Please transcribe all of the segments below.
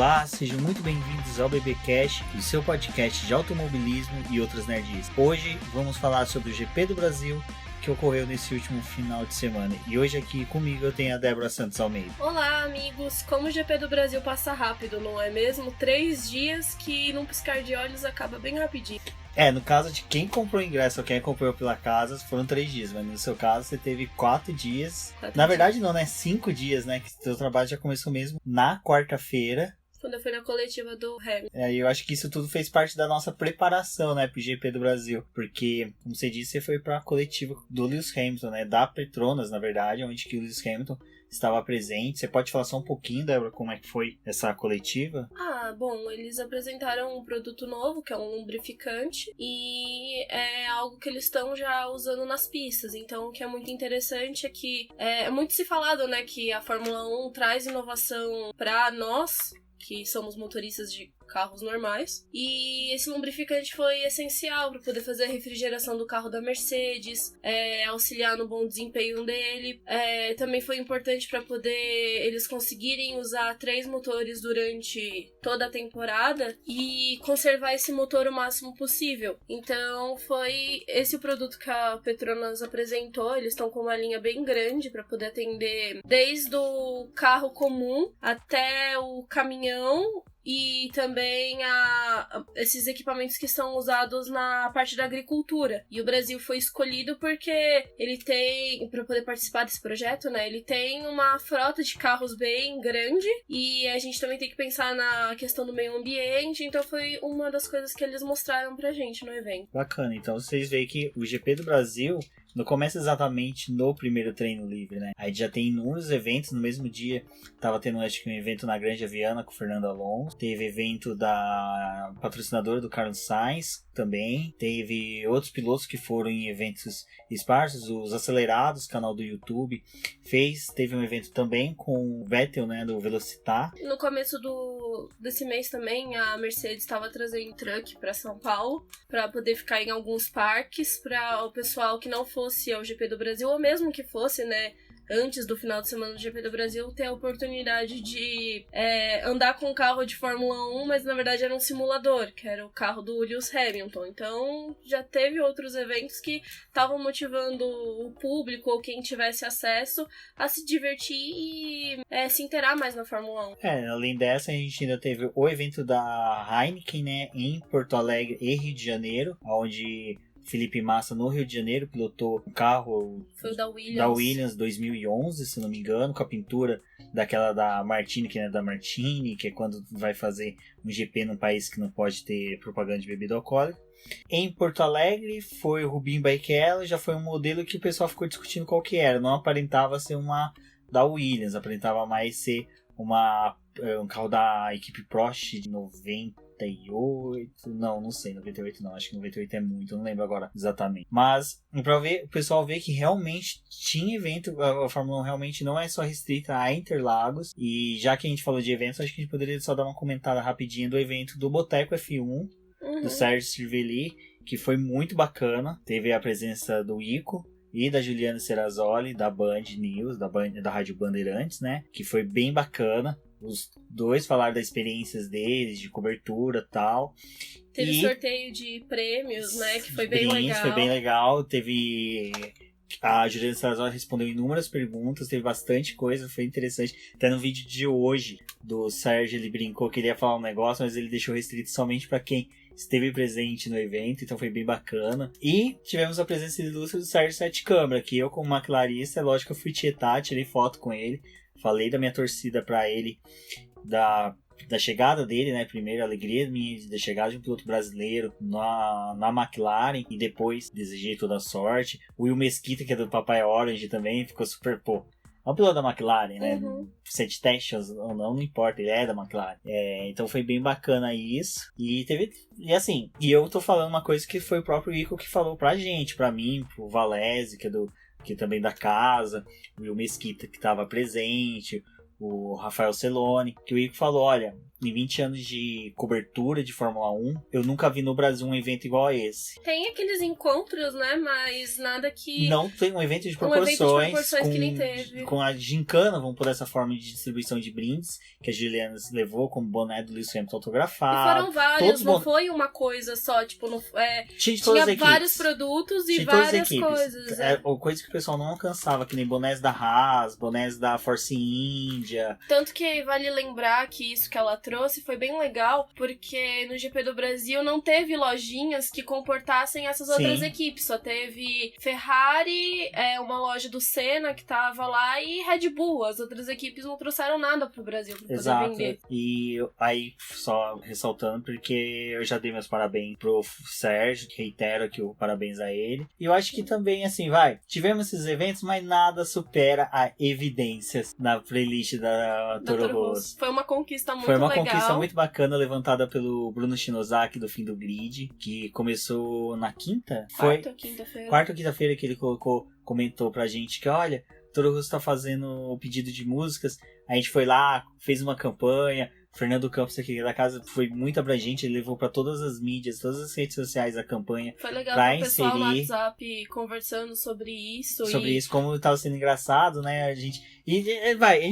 Olá, sejam muito bem-vindos ao BBcast, o seu podcast de automobilismo e outras nerdices. Hoje vamos falar sobre o GP do Brasil, que ocorreu nesse último final de semana. E hoje aqui comigo eu tenho a Débora Santos Almeida. Olá, amigos! Como o GP do Brasil passa rápido, não é mesmo? 3 dias que num piscar de olhos acaba bem rapidinho. No caso de quem comprou o ingresso ou quem acompanhou pela casa, foram 3 dias, mas no seu caso você teve 4 dias. Na verdade não, né? 5 dias, né? Que o seu trabalho já começou mesmo na quarta-feira. Quando eu fui na coletiva do Hamilton. Eu acho que isso tudo fez parte da nossa preparação, né, pro GP do Brasil. Porque, como você disse, você foi pra coletiva do Lewis Hamilton, né, da Petronas, na verdade, onde que o Lewis Hamilton estava presente. Você pode falar só um pouquinho, Débora, como é que foi essa coletiva? Bom, eles apresentaram um produto novo, que é um lubrificante, e é algo que eles estão já usando nas pistas. Então, o que é muito interessante é que é muito se falado, né, que a Fórmula 1 traz inovação pra nós, que somos motoristas de carros normais, e esse lubrificante foi essencial para poder fazer a refrigeração do carro da Mercedes, auxiliar no bom desempenho dele. Também foi importante para poder eles conseguirem usar 3 motores durante toda a temporada e conservar esse motor o máximo possível. Então foi esse o produto que a Petronas apresentou. Eles estão com uma linha bem grande para poder atender desde o carro comum até o caminhão, e também esses equipamentos que são usados na parte da agricultura. E o Brasil foi escolhido porque ele tem, para poder participar desse projeto, né, ele tem uma frota de carros bem grande, e a gente também tem que pensar na questão do meio ambiente. Então foi uma das coisas que eles mostraram pra gente no evento. Bacana, então vocês veem que o GP do Brasil não começa exatamente no primeiro treino livre, né? Aí já tem inúmeros eventos. No mesmo dia tava tendo, acho que um evento na Granja Viana com o Fernando Alonso. Teve evento da patrocinadora do Carlos Sainz também. Teve outros pilotos que foram em eventos esparsos, os Acelerados, canal do YouTube. Teve um evento também com o Vettel, né, do Velocitar. No começo desse mês também, a Mercedes estava trazendo truck para São Paulo, para poder ficar em alguns parques, para o pessoal que não fosse ao GP do Brasil, ou mesmo que fosse, né, antes do final de semana do GP do Brasil, ter a oportunidade de andar com um carro de Fórmula 1, mas na verdade era um simulador, que era o carro do Lewis Hamilton. Então já teve outros eventos que estavam motivando o público ou quem tivesse acesso a se divertir e se inteirar mais na Fórmula 1. Além dessa, a gente ainda teve o evento da Heineken, né, em Porto Alegre e Rio de Janeiro, onde Felipe Massa, no Rio de Janeiro, pilotou um carro, foi o da Williams 2011, se não me engano, com a pintura daquela da Martini, que é da Martini, que é quando vai fazer um GP num país que não pode ter propaganda de bebida alcoólica. Em Porto Alegre foi o Rubinho Barrichello, já foi um modelo que o pessoal ficou discutindo qual que era. Não aparentava ser uma da Williams, aparentava mais ser um carro da equipe Prost de 98, não sei, 98 não, acho que 98 é muito, eu não lembro agora exatamente. Mas, pra ver, o pessoal vê que realmente tinha evento, a Fórmula 1 realmente não é só restrita a Interlagos, e já que a gente falou de eventos, acho que a gente poderia só dar uma comentada rapidinho do evento do Boteco F1, do Sérgio Cervelli, que foi muito bacana. Teve a presença do Ico e da Juliana Serrazoli, da Band News, da Rádio Bandeirantes, né, que foi bem bacana. Os dois falaram das experiências deles, de cobertura e tal. Teve sorteio de prêmios, né? Que foi bem legal. Foi bem legal. Teve... A Juliana Serrazoli respondeu inúmeras perguntas, teve bastante coisa, foi interessante. Até no vídeo de hoje do Sérgio, ele brincou que ele ia falar um negócio, mas ele deixou restrito somente para quem esteve presente no evento, então foi bem bacana. E tivemos a presença ilustre do Sérgio Sete Câmara, que eu, como maquilarista, é lógico que eu fui tietar, tirei foto com ele. Falei da minha torcida para ele, da chegada dele, né? Primeiro, a alegria minha da chegada de um piloto brasileiro na McLaren, e depois desejei toda a sorte. O Will Mesquita, que é do Papai Orange também, ficou super, é um piloto da McLaren, né? Se é de testes ou não importa, ele é da McLaren. Então foi bem bacana isso. E eu tô falando uma coisa que foi o próprio Ico que falou pra gente, pra mim, pro Valese, que também da casa, o Will Mesquita que estava presente, o Rafael Celone, que o Ico falou, olha, em 20 anos de cobertura de Fórmula 1, eu nunca vi no Brasil um evento igual a esse. Tem aqueles encontros, né? Mas nada que... Não tem um evento de proporções, que nem teve. Com a gincana, vamos por essa forma de distribuição de brindes, que a Juliana levou como boné do Lewis Hamilton autografado. E foram vários, não foi uma coisa só, tipo, tinha vários produtos e várias coisas. Coisa que o pessoal não alcançava, que nem bonés da Haas, bonés da Force India. Tanto que vale lembrar que isso que ela trouxe foi bem legal, porque no GP do Brasil não teve lojinhas que comportassem essas outras equipes. Só teve Ferrari, uma loja do Senna que tava lá e Red Bull. As outras equipes não trouxeram nada pro Brasil pra poder vender. E aí, só ressaltando, porque eu já dei meus parabéns pro Sérgio, reitero aqui o parabéns a ele. E eu acho que também, assim, tivemos esses eventos, mas nada supera a evidências na playlist da Toro Rosso. Foi uma conquista muito legal. Foi uma conquista muito bacana, levantada pelo Bruno Shinozaki do Fim do Grid, que começou na quinta? Quarta ou quinta-feira. Quarta ou quinta-feira que ele comentou pra gente que, olha, Toro Rosso tá fazendo o pedido de músicas. A gente foi lá, fez uma campanha. Fernando Campos aqui da casa foi muito abrangente, ele levou pra todas as mídias, todas as redes sociais a campanha. Foi legal ver o pessoal no WhatsApp conversando sobre isso. Como tava sendo engraçado, né? A gente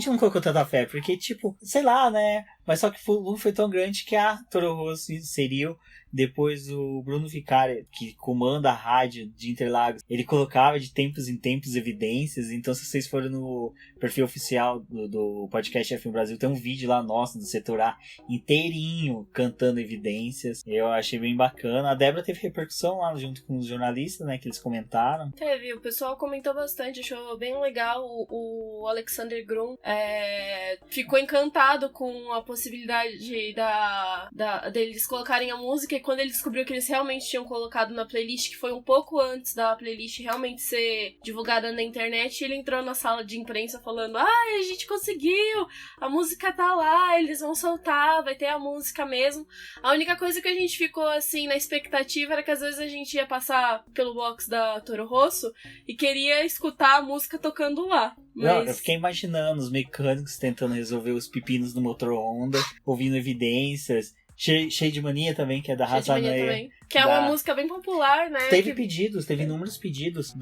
não colocou tanta fé, porque, tipo, sei lá, né? Mas só que o lucro foi tão grande que a Toro Rosso inseriu. Depois o Bruno Vicari, que comanda a rádio de Interlagos, ele colocava de tempos em tempos evidências. Então, se vocês forem no perfil oficial do podcast F1 Brasil, tem um vídeo lá nosso do setor A inteirinho cantando evidências. Eu achei bem bacana. A Débora teve repercussão lá junto com os jornalistas, né, que eles comentaram. Teve, o pessoal comentou bastante, achou bem legal. O Alexander Grum ficou encantado com a possibilidade deles colocarem a música. E quando ele descobriu que eles realmente tinham colocado na playlist, que foi um pouco antes da playlist realmente ser divulgada na internet, ele entrou na sala de imprensa falando: a gente conseguiu, a música tá lá, eles vão soltar, vai ter a música mesmo. A única coisa que a gente ficou assim na expectativa era que às vezes a gente ia passar pelo box da Toro Rosso e queria escutar a música tocando lá. Não, eu fiquei imaginando os mecânicos tentando resolver os pepinos do motor Honda, ouvindo evidências. Cheio de Mania também, que é da Razanaya. Que é uma música bem popular, né? Teve inúmeros pedidos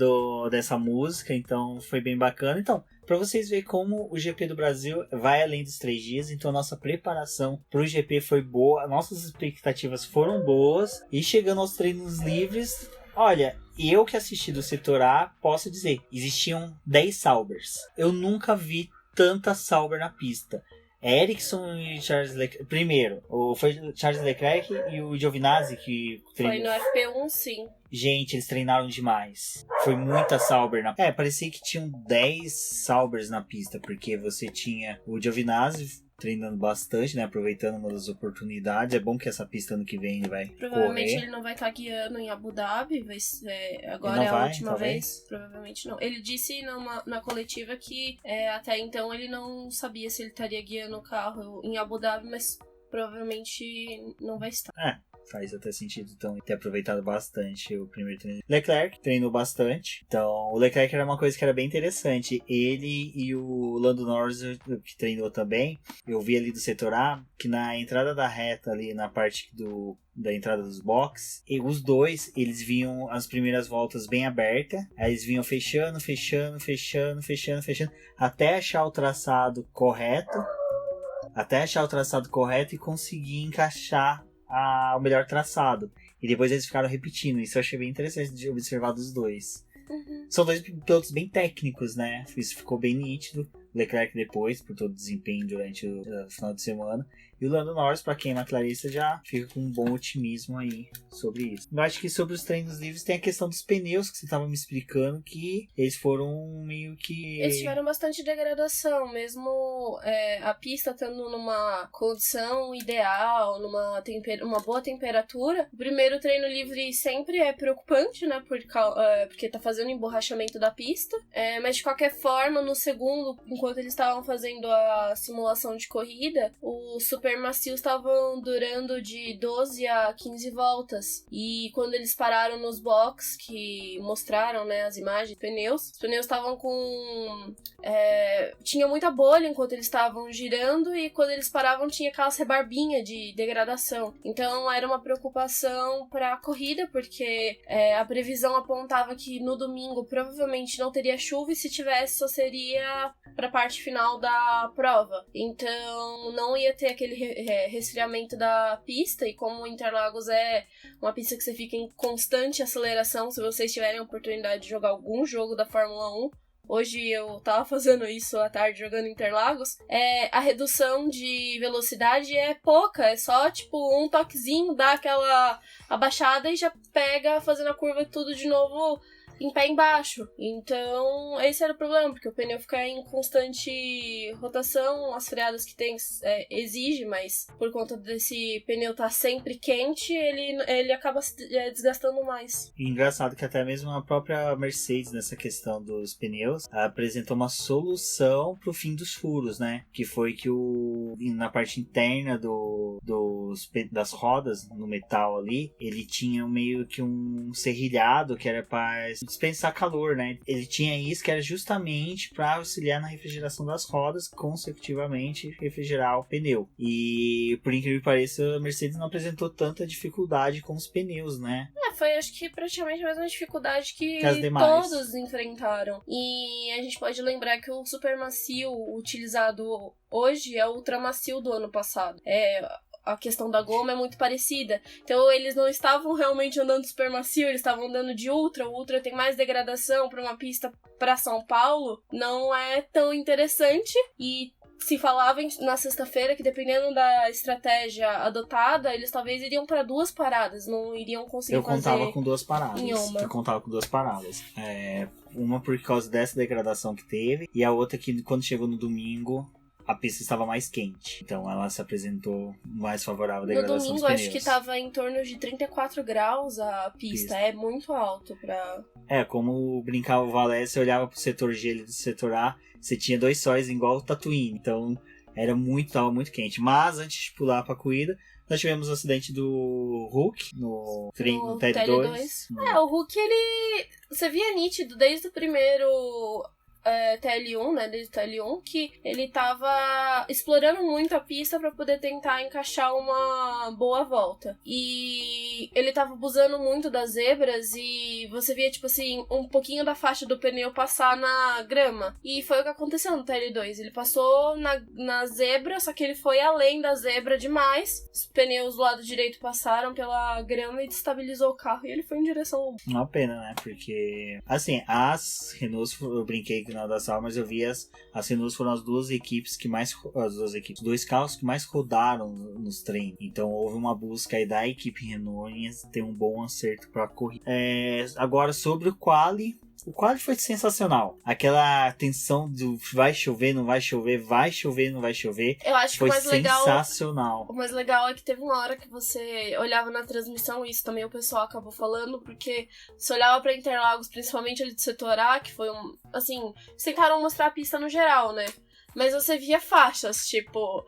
dessa música, então foi bem bacana. Então, pra vocês verem como o GP do Brasil vai além dos 3 dias, então nossa preparação pro GP foi boa, nossas expectativas foram boas, e chegando aos treinos livres, olha, eu que assisti do setor A, posso dizer, existiam 10 Saubers. Eu nunca vi tanta Sauber na pista. Ericsson e Charles Leclerc. Primeiro, foi Charles Leclerc e o Giovinazzi que treinou. Foi no FP1, sim. Gente, eles treinaram demais. Foi muita Sauber parecia que tinham 10 Saubers na pista, porque você tinha o Giovinazzi treinando bastante, né? Aproveitando uma das oportunidades. É bom que essa pista ano que vem ele vai Provavelmente correr. Ele não vai estar guiando em Abu Dhabi. Agora é a última vez. Provavelmente não. Ele disse na coletiva que até então ele não sabia se ele estaria guiando o carro em Abu Dhabi, mas provavelmente não vai estar. Faz até sentido, então, ter aproveitado bastante o primeiro treino. Leclerc treinou bastante. Então, o Leclerc era uma coisa que era bem interessante. Ele e o Lando Norris, que treinou também, eu vi ali do setor A, que na entrada da reta, ali na parte da entrada dos boxes, e os dois, eles vinham as primeiras voltas bem abertas, aí eles vinham fechando, até achar o traçado correto, e conseguir encaixar o melhor traçado. E depois eles ficaram repetindo. Isso eu achei bem interessante de observar dos dois. São dois pilotos bem técnicos, né? Isso ficou bem nítido. Leclerc depois, por todo o desempenho durante o final de semana. E o Lando Norris, pra quem é McLarista, já fica com um bom otimismo aí sobre isso. Eu acho que sobre os treinos livres tem a questão dos pneus, que você estava me explicando, que eles foram meio que... Eles tiveram bastante degradação, mesmo a pista estando numa condição ideal, uma boa temperatura. O primeiro treino livre sempre é preocupante, né, porque tá fazendo emborrachamento da pista. Mas de qualquer forma, no segundo, enquanto enquanto eles estavam fazendo a simulação de corrida, os super macios estavam durando de 12 a 15 voltas. E quando eles pararam nos box, que mostraram, né, as imagens, os pneus estavam com... tinha muita bolha enquanto eles estavam girando, e quando eles paravam tinha aquelas rebarbinhas de degradação. Então era uma preocupação para a corrida, porque a previsão apontava que no domingo provavelmente não teria chuva, e se tivesse só seria para a parte final da prova. Então não ia ter aquele resfriamento da pista, e como Interlagos é uma pista que você fica em constante aceleração, se vocês tiverem a oportunidade de jogar algum jogo da Fórmula 1, hoje eu tava fazendo isso à tarde jogando Interlagos, a redução de velocidade é pouca, é só tipo um toquezinho, dá aquela abaixada e já pega fazendo a curva e tudo de novo em pé embaixo. Então esse era o problema, porque o pneu fica em constante rotação, as freadas que tem exige, mas por conta desse pneu estar sempre quente, ele acaba desgastando mais. E engraçado que até mesmo a própria Mercedes, nessa questão dos pneus, apresentou uma solução pro fim dos furos, né? Que foi que na parte interna das rodas, no metal ali, ele tinha meio que um serrilhado que era para dispensar calor, né? Ele tinha isso que era justamente para auxiliar na refrigeração das rodas, consecutivamente refrigerar o pneu. E por incrível que pareça, a Mercedes não apresentou tanta dificuldade com os pneus, né? Foi acho que praticamente a mesma dificuldade que as demais. Todos enfrentaram. E a gente pode lembrar que o super macio utilizado hoje é o ultra macio do ano passado. A questão da goma é muito parecida. Então eles não estavam realmente andando super macio, eles estavam andando de ultra. O ultra tem mais degradação para uma pista para São Paulo. Não é tão interessante. E se falava na sexta-feira que dependendo da estratégia adotada, eles talvez iriam para 2 paradas, não iriam conseguir fazer. Eu contava com 2 paradas. Eu contava com 2 paradas. Uma por causa dessa degradação que teve, e a outra que quando chegou no domingo a pista estava mais quente. Então ela se apresentou mais favorável à degradação dos pneus. No domingo acho que estava em torno de 34 graus a pista. É muito alto pra... como brincava o Valé, você olhava pro setor G e do setor A, você tinha 2 sóis igual o Tatooine. Então estava muito quente. Mas antes de pular pra corrida, nós tivemos o acidente do Hulk no TL2. O Hulk, você via nítido desde o primeiro TL1, né, desde o TL1, que ele tava explorando muito a pista pra poder tentar encaixar uma boa volta. E ele tava abusando muito das zebras e você via, tipo assim, um pouquinho da faixa do pneu passar na grama. E foi o que aconteceu no TL2. Ele passou na zebra, só que ele foi além da zebra demais. Os pneus do lado direito passaram pela grama e destabilizou o carro e ele foi em direção... Uma pena, né? Porque, assim, as Renaults, eu brinquei que não da sala, mas eu vi as Renaults foram as 2 equipes que mais... As 2 equipes, 2 carros que mais rodaram nos treinos. Então houve uma busca aí da equipe Renault em ter um bom acerto para a corrida. Agora, sobre o quali... O quali foi sensacional. Aquela tensão do vai chover, não vai chover, vai chover, não vai chover. Eu acho que foi o mais sensacional. O mais legal é que teve uma hora que você olhava na transmissão, e isso também o pessoal acabou falando, porque você olhava pra Interlagos, principalmente ali do setor A, que foi assim, eles tentaram mostrar a pista no geral, né? Mas você via faixas, tipo,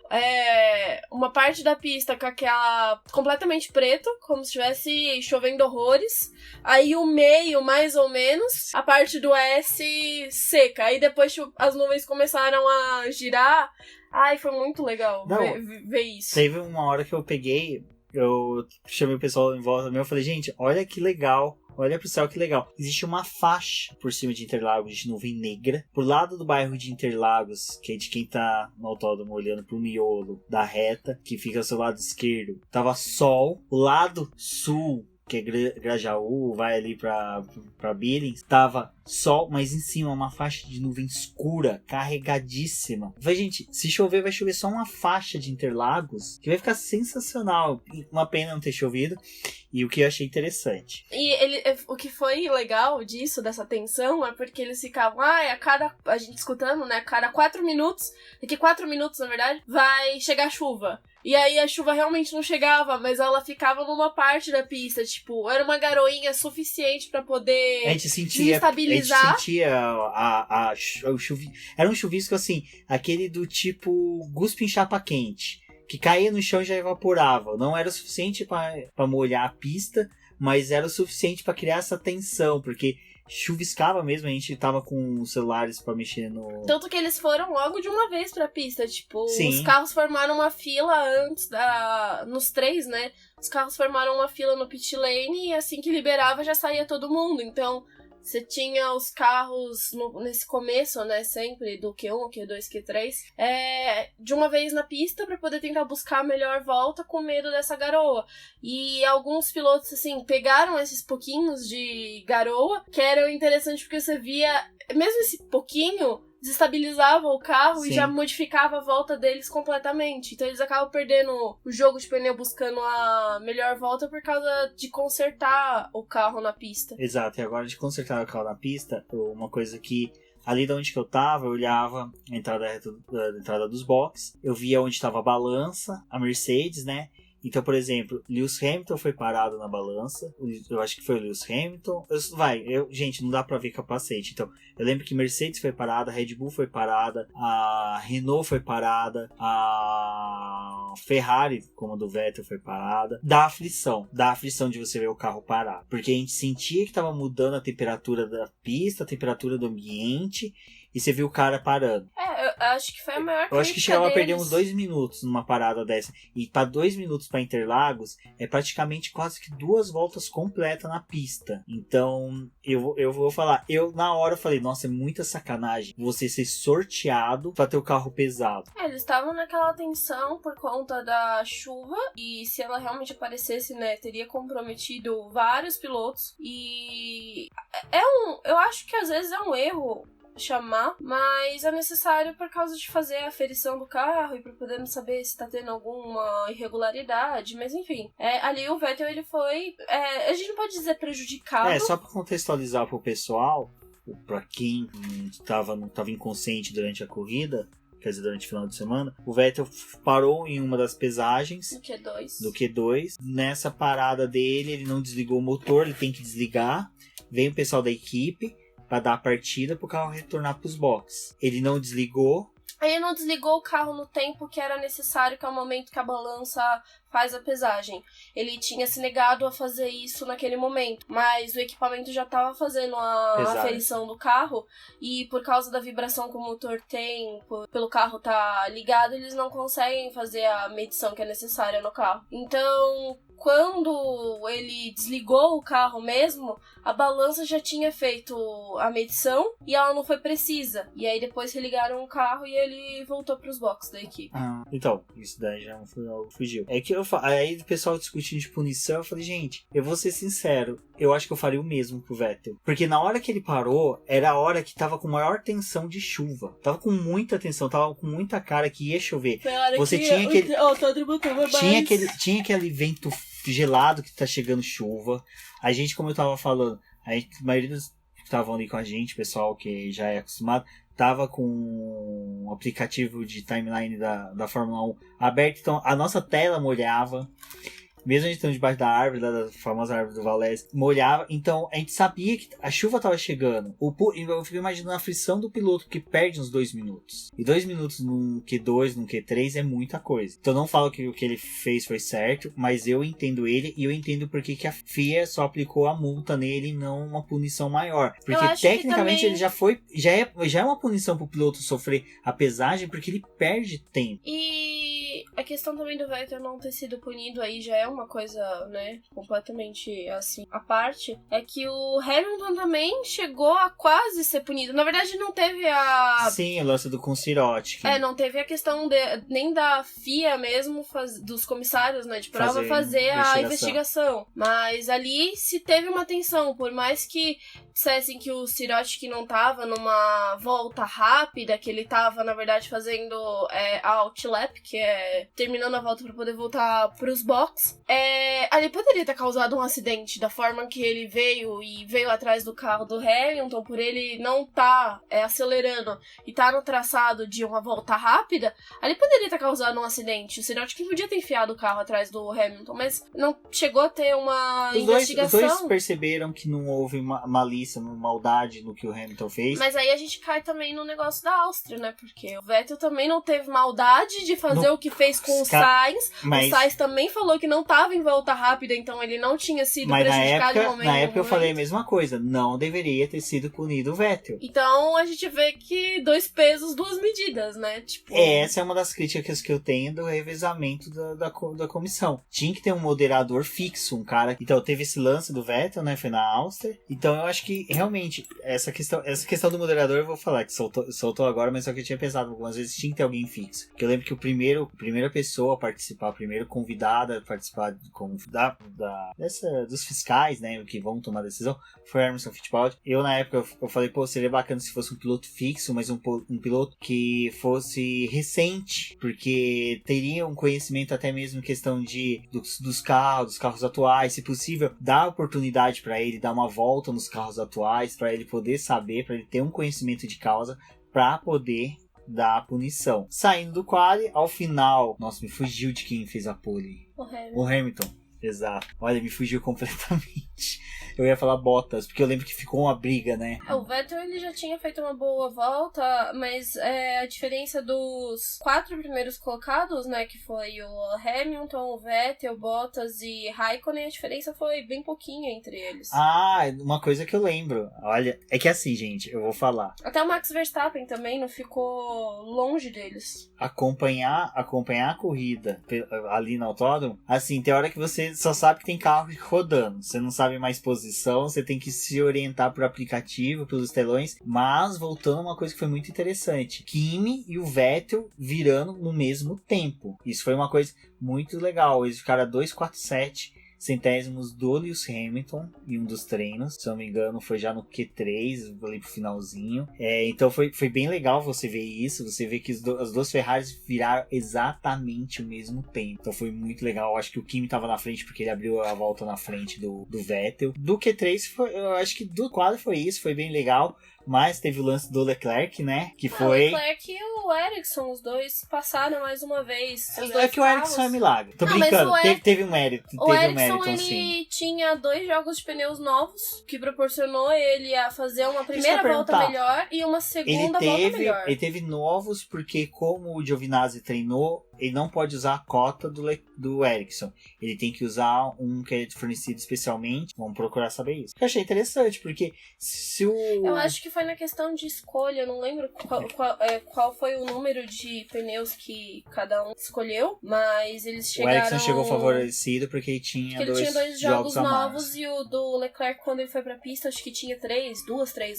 uma parte da pista com aquela completamente preto, como se estivesse chovendo horrores. Aí o meio, mais ou menos, a parte do S seca. Aí depois as nuvens começaram a girar. Ai, foi muito legal ver isso. Teve uma hora que eu chamei o pessoal em volta meu e falei, gente, olha que legal. Olha pro céu, que legal. Existe uma faixa por cima de Interlagos de nuvem negra. Pro lado do bairro de Interlagos, que é de quem tá no autódromo olhando pro miolo da reta, que fica ao seu lado esquerdo, tava sol. O lado sul, que é Grajaú, vai ali pra Billings, tava sol, mas em cima uma faixa de nuvem escura, carregadíssima. Vai, gente, se chover, vai chover só uma faixa de Interlagos, que vai ficar sensacional. Uma pena não ter chovido, e o que eu achei interessante. E o que foi legal disso, dessa tensão, é porque eles ficavam, a gente escutando, né, a cada 4 minutos, daqui 4 minutos, na verdade, vai chegar chuva. E aí a chuva realmente não chegava, mas ela ficava numa parte da pista, tipo, era uma garoinha suficiente pra poder desestabilizar. A gente sentia o chuvisco. Era um chuvisco assim, aquele do tipo guspe em chapa quente, que caía no chão e já evaporava. Não era o suficiente pra molhar a pista, mas era o suficiente pra criar essa tensão, porque chuviscava mesmo, a gente tava com os celulares pra mexer no... Tanto que eles foram logo de uma vez pra pista, tipo, Sim. Os carros formaram uma fila antes nos 3, né? Os carros formaram uma fila no pit lane e assim que liberava já saía todo mundo, então... Você tinha os carros nesse começo, né, sempre, do Q1, Q2, Q3, de uma vez na pista pra poder tentar buscar a melhor volta com medo dessa garoa. E alguns pilotos, assim, pegaram esses pouquinhos de garoa, que eram interessantes porque você via, mesmo esse pouquinho, desestabilizava o carro Sim. E já modificava a volta deles completamente. Então eles acabam perdendo o jogo de pneu buscando a melhor volta por causa de consertar o carro na pista. Exato, e agora de consertar o carro na pista, uma coisa que ali de onde que eu tava, eu olhava a entrada dos boxes, eu via onde estava a balança, a Mercedes, né? Então, por exemplo, Lewis Hamilton foi parado na balança. Eu acho que foi o Lewis Hamilton. Gente, não dá pra ver capacete. Então, eu lembro que Mercedes foi parada, a Red Bull foi parada, a Renault foi parada, a Ferrari, como a do Vettel, foi parada. Dá aflição de você ver o carro parar. Porque a gente sentia que tava mudando a temperatura da pista, a temperatura do ambiente. E você viu o cara parando. Eu acho que foi a maior crítica Eu acho que chegava deles. a perder uns 2 minutos numa parada dessa. E para 2 minutos para Interlagos é praticamente quase que 2 voltas completas na pista. Então, eu vou falar. Eu, na hora, falei, nossa, é muita sacanagem você ser sorteado para ter o carro pesado. Eles estavam naquela tensão por conta da chuva. E se ela realmente aparecesse, né, teria comprometido vários pilotos. E eu acho que às vezes é um erro chamar, mas é necessário por causa de fazer a aferição do carro e para podermos saber se tá tendo alguma irregularidade, mas enfim, ali o Vettel ele foi, a gente não pode dizer prejudicado. Só para contextualizar pro pessoal, para quem não tava inconsciente durante a corrida, quer dizer, durante o final de semana, o Vettel parou em uma das pesagens do Q2. Nessa parada dele, ele não desligou o motor, ele tem que desligar. Vem o pessoal da equipe para dar a partida pro carro retornar pros boxes. Ele não desligou. Ele não desligou o carro no tempo que era necessário, que é o momento que a balança faz a pesagem. Ele tinha se negado a fazer isso naquele momento, mas o equipamento já estava fazendo a aferição do carro e por causa da vibração que o motor tem, pelo carro estar ligado, eles não conseguem fazer a medição que é necessária no carro. Então, quando ele desligou o carro mesmo, a balança já tinha feito a medição e ela não foi precisa. E aí depois religaram o carro e ele voltou para os boxes da equipe. Então, isso daí já fugiu. É que aí o pessoal discutindo de punição, eu falei, gente, eu vou ser sincero, eu acho que eu faria o mesmo pro Vettel. Porque na hora que ele parou, era a hora que tava com maior tensão de chuva. Tava com muita tensão, tava com muita cara que ia chover. Foi a hora Você que tinha aquele... tinha aquele vento gelado que tá chegando chuva. A gente, como eu tava falando, a maioria dos que estavam ali com a gente, pessoal que já é acostumado, tava com o aplicativo de timeline da Fórmula 1 aberto, então a nossa tela molhava. Mesmo a gente estando debaixo da árvore, da famosa árvore do Valese, molhava. Então, a gente sabia que a chuva estava chegando. Eu fico imaginando a aflição do piloto que perde uns 2 minutos. E 2 minutos num Q2, num Q3 é muita coisa. Então, não falo que o que ele fez foi certo, mas eu entendo ele e eu entendo porque que a FIA só aplicou a multa nele e não uma punição maior. Porque, tecnicamente, ele já é uma punição pro piloto sofrer a pesagem, porque ele perde tempo. E a questão também do Vettel não ter sido punido aí já é uma coisa, né, completamente assim, à parte, é que o Hamilton também chegou a quase ser punido. Na verdade, não teve a... Sim, o lance do Consirotti. Não teve a questão nem da FIA mesmo, dos comissários, né, de prova, fazer a investigação. Mas ali se teve uma tensão, por mais que dissessem que o Sirotkin não tava numa volta rápida, que ele tava, na verdade, fazendo a outlap, que é terminando a volta para poder voltar pros box. Ali poderia ter causado um acidente da forma que ele veio atrás do carro do Hamilton, por ele não tá acelerando e tá no traçado de uma volta rápida, ali poderia ter causado um acidente. O Siroti que podia ter enfiado o carro atrás do Hamilton, mas não chegou a ter uma investigação. Os dois perceberam que não houve malícia, maldade no que o Hamilton fez. Mas aí a gente cai também no negócio da Áustria, né? Porque o Vettel também não teve maldade de fazer o que fez com o Sainz. O Sainz também falou que não tava em volta rápida, então ele não tinha sido prejudicado em momento. Na época eu falei a mesma coisa. Não deveria ter sido punido o Vettel. Então a gente vê que 2 pesos, 2 medidas, né? Tipo... Essa é uma das críticas que eu tenho do revezamento da comissão. Tinha que ter um moderador fixo, um cara... Então teve esse lance do Vettel, né? Foi na Áustria. Então eu acho que realmente essa questão do moderador eu vou falar que soltou agora, mas só que eu tinha pensado algumas vezes tinha que ter alguém fixo. Porque eu lembro que a primeira pessoa a participar, a primeira convidada a participar dos fiscais, né? Que vão tomar a decisão, foi Emerson Fittipaldi. Eu na época eu falei, seria bacana se fosse um piloto fixo, mas um piloto que fosse recente, porque teria um conhecimento até mesmo em questão dos carros atuais, se possível, dar oportunidade para ele dar uma volta nos carros atuais, para ele poder saber, para ele ter um conhecimento de causa, para poder dar a punição. Saindo do quali, ao final, nossa, me fugiu de quem fez a pole. O Hamilton. Exato. Olha, me fugiu completamente. Eu ia falar Bottas, porque eu lembro que ficou uma briga, né? O Vettel, ele já tinha feito uma boa volta, mas a diferença dos 4 primeiros colocados, né, que foi o Hamilton, o Vettel, Bottas e Raikkonen, a diferença foi bem pouquinha entre eles. Uma coisa que eu lembro, olha, é que assim, gente, eu vou falar. Até o Max Verstappen também não ficou longe deles. Acompanhar a corrida ali no autódromo, assim, tem hora que você só sabe que tem carro rodando, você não sabe mais posição, você tem que se orientar por aplicativo, pelos telões, mas voltando a uma coisa que foi muito interessante, Kimi e o Vettel virando no mesmo tempo, isso foi uma coisa muito legal, eles ficaram a 2,47 centésimos do Lewis Hamilton em um dos treinos, se eu não me engano foi já no Q3, ali pro finalzinho, então foi bem legal você ver isso, você vê que as duas Ferraris viraram exatamente o mesmo tempo, então foi muito legal. Eu acho que o Kimi tava na frente porque ele abriu a volta na frente do Vettel. Do Q3 eu acho que do quadro foi isso, foi bem legal. Mas teve o lance do Leclerc, né? Que foi... O Leclerc e o Ericsson, os dois passaram mais uma vez. É que o Ericsson é milagre. Tô brincando, teve um mérito. O Ericsson, ele tinha 2 jogos de pneus novos, que proporcionou ele a fazer uma primeira volta melhor e uma segunda volta melhor. Ele teve novos porque, como o Giovinazzi treinou, ele não pode usar a cota do Ericsson. Ele tem que usar um que é fornecido especialmente. Vamos procurar saber isso. Eu achei interessante, porque se o... Eu acho que foi na questão de escolha, não lembro qual foi o número de pneus que cada um escolheu, mas eles chegaram... O Ericsson chegou favorecido porque ele tinha dois jogos novos e o do Leclerc, quando ele foi pra pista, acho que tinha 3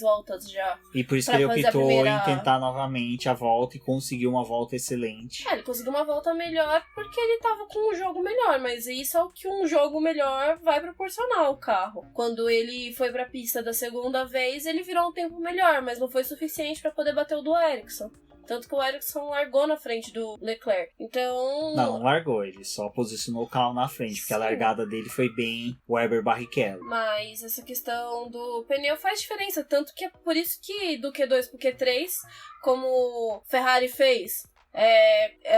voltas já. E por isso que ele optou em tentar novamente a volta e conseguiu uma volta excelente. Ele conseguiu uma volta melhor porque ele tava com um jogo melhor, mas isso é o que um jogo melhor vai proporcionar ao carro. Quando ele foi pra pista da segunda vez, ele virou um tempo melhor, mas não foi suficiente pra poder bater o do Ericsson. Tanto que o Ericsson largou na frente do Leclerc. Então... Não largou, ele só posicionou o carro na frente, porque a largada dele foi bem Weber Barrichello. Mas essa questão do pneu faz diferença, tanto que é por isso que do Q2 pro Q3, como Ferrari fez...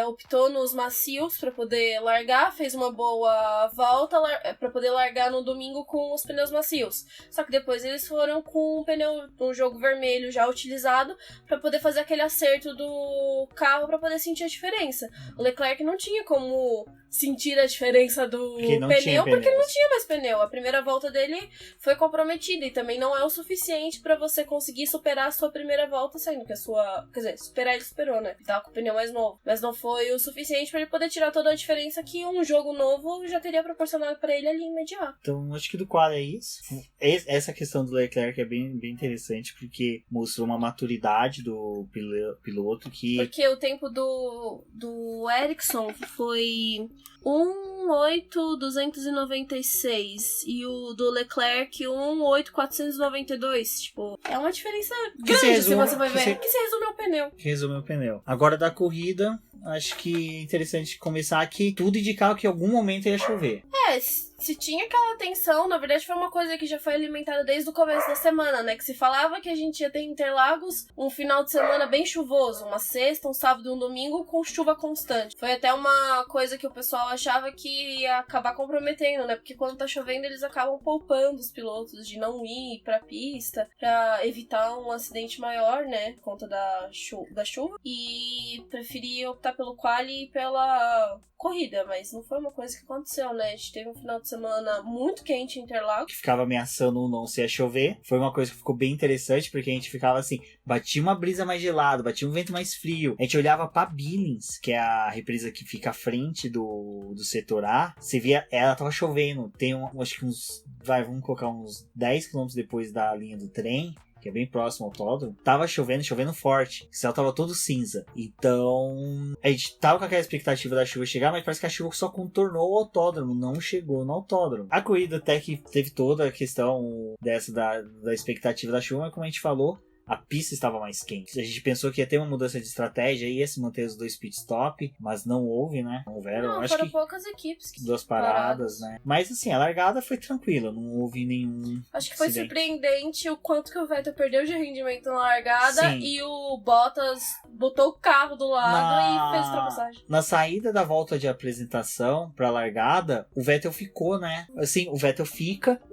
optou nos macios para poder largar, fez uma boa volta para poder largar no domingo com os pneus macios. Só que depois eles foram com um pneu, um jogo vermelho já utilizado para poder fazer aquele acerto do carro para poder sentir a diferença. O Leclerc não tinha como sentir a diferença do pneu porque ele não tinha mais pneu. A primeira volta dele foi comprometida e também não é o suficiente para você conseguir superar a sua primeira volta, sendo que a sua... Quer dizer, superar ele superou, né? Ele tava com o pneu mais novo. Mas não foi o suficiente para ele poder tirar toda a diferença que um jogo novo já teria proporcionado para ele ali imediato. Então, acho que do quadro é isso. Essa questão do Leclerc é bem interessante porque mostrou uma maturidade do piloto que... Porque o tempo do Ericsson foi 1.8.296 e o do Leclerc 1.8.492. Tipo, é uma diferença grande se você vai ver. Que se resume ao pneu. Resume o pneu. Agora da corrida, acho que é interessante começar que tudo indicava que em algum momento ia chover. Se tinha aquela tensão, na verdade foi uma coisa que já foi alimentada desde o começo da semana, né? Que se falava que a gente ia ter em Interlagos um final de semana bem chuvoso, uma sexta, um sábado e um domingo com chuva constante. Foi até uma coisa que o pessoal achava que ia acabar comprometendo, né? Porque quando tá chovendo eles acabam poupando os pilotos de não ir pra pista pra evitar um acidente maior, né? Por conta da chuva. E preferi optar pelo quali e pela corrida, mas não foi uma coisa que aconteceu, né? A gente teve um final de semana muito quente em Interlagos. Que ficava ameaçando não se ia chover. Foi uma coisa que ficou bem interessante, porque a gente ficava assim, batia uma brisa mais gelada, batia um vento mais frio. A gente olhava pra Billings, que é a represa que fica à frente do setor A. Você via, ela tava chovendo. Tem acho que vamos colocar uns 10 quilômetros depois da linha do trem, que é bem próximo ao autódromo, tava chovendo forte. O céu tava todo cinza. Então, a gente tava com aquela expectativa da chuva chegar, mas parece que a chuva só contornou o autódromo, não chegou no autódromo. A corrida até que teve toda a questão dessa da expectativa da chuva, mas como a gente falou, a pista estava mais quente. A gente pensou que ia ter uma mudança de estratégia, ia se manter os 2 pit stop, mas não houve, né? Não houveram. Não, acho foram que poucas equipes que 2 paradas, né? Mas assim, a largada foi tranquila, não houve nenhum Acho que foi acidente. surpreendente o quanto que o Vettel perdeu de rendimento na largada. Sim. E o Bottas botou o carro do lado e fez ultrapassagem. Na saída da volta de apresentação pra largada, o Vettel ficou, né? Assim, o Vettel fica, pra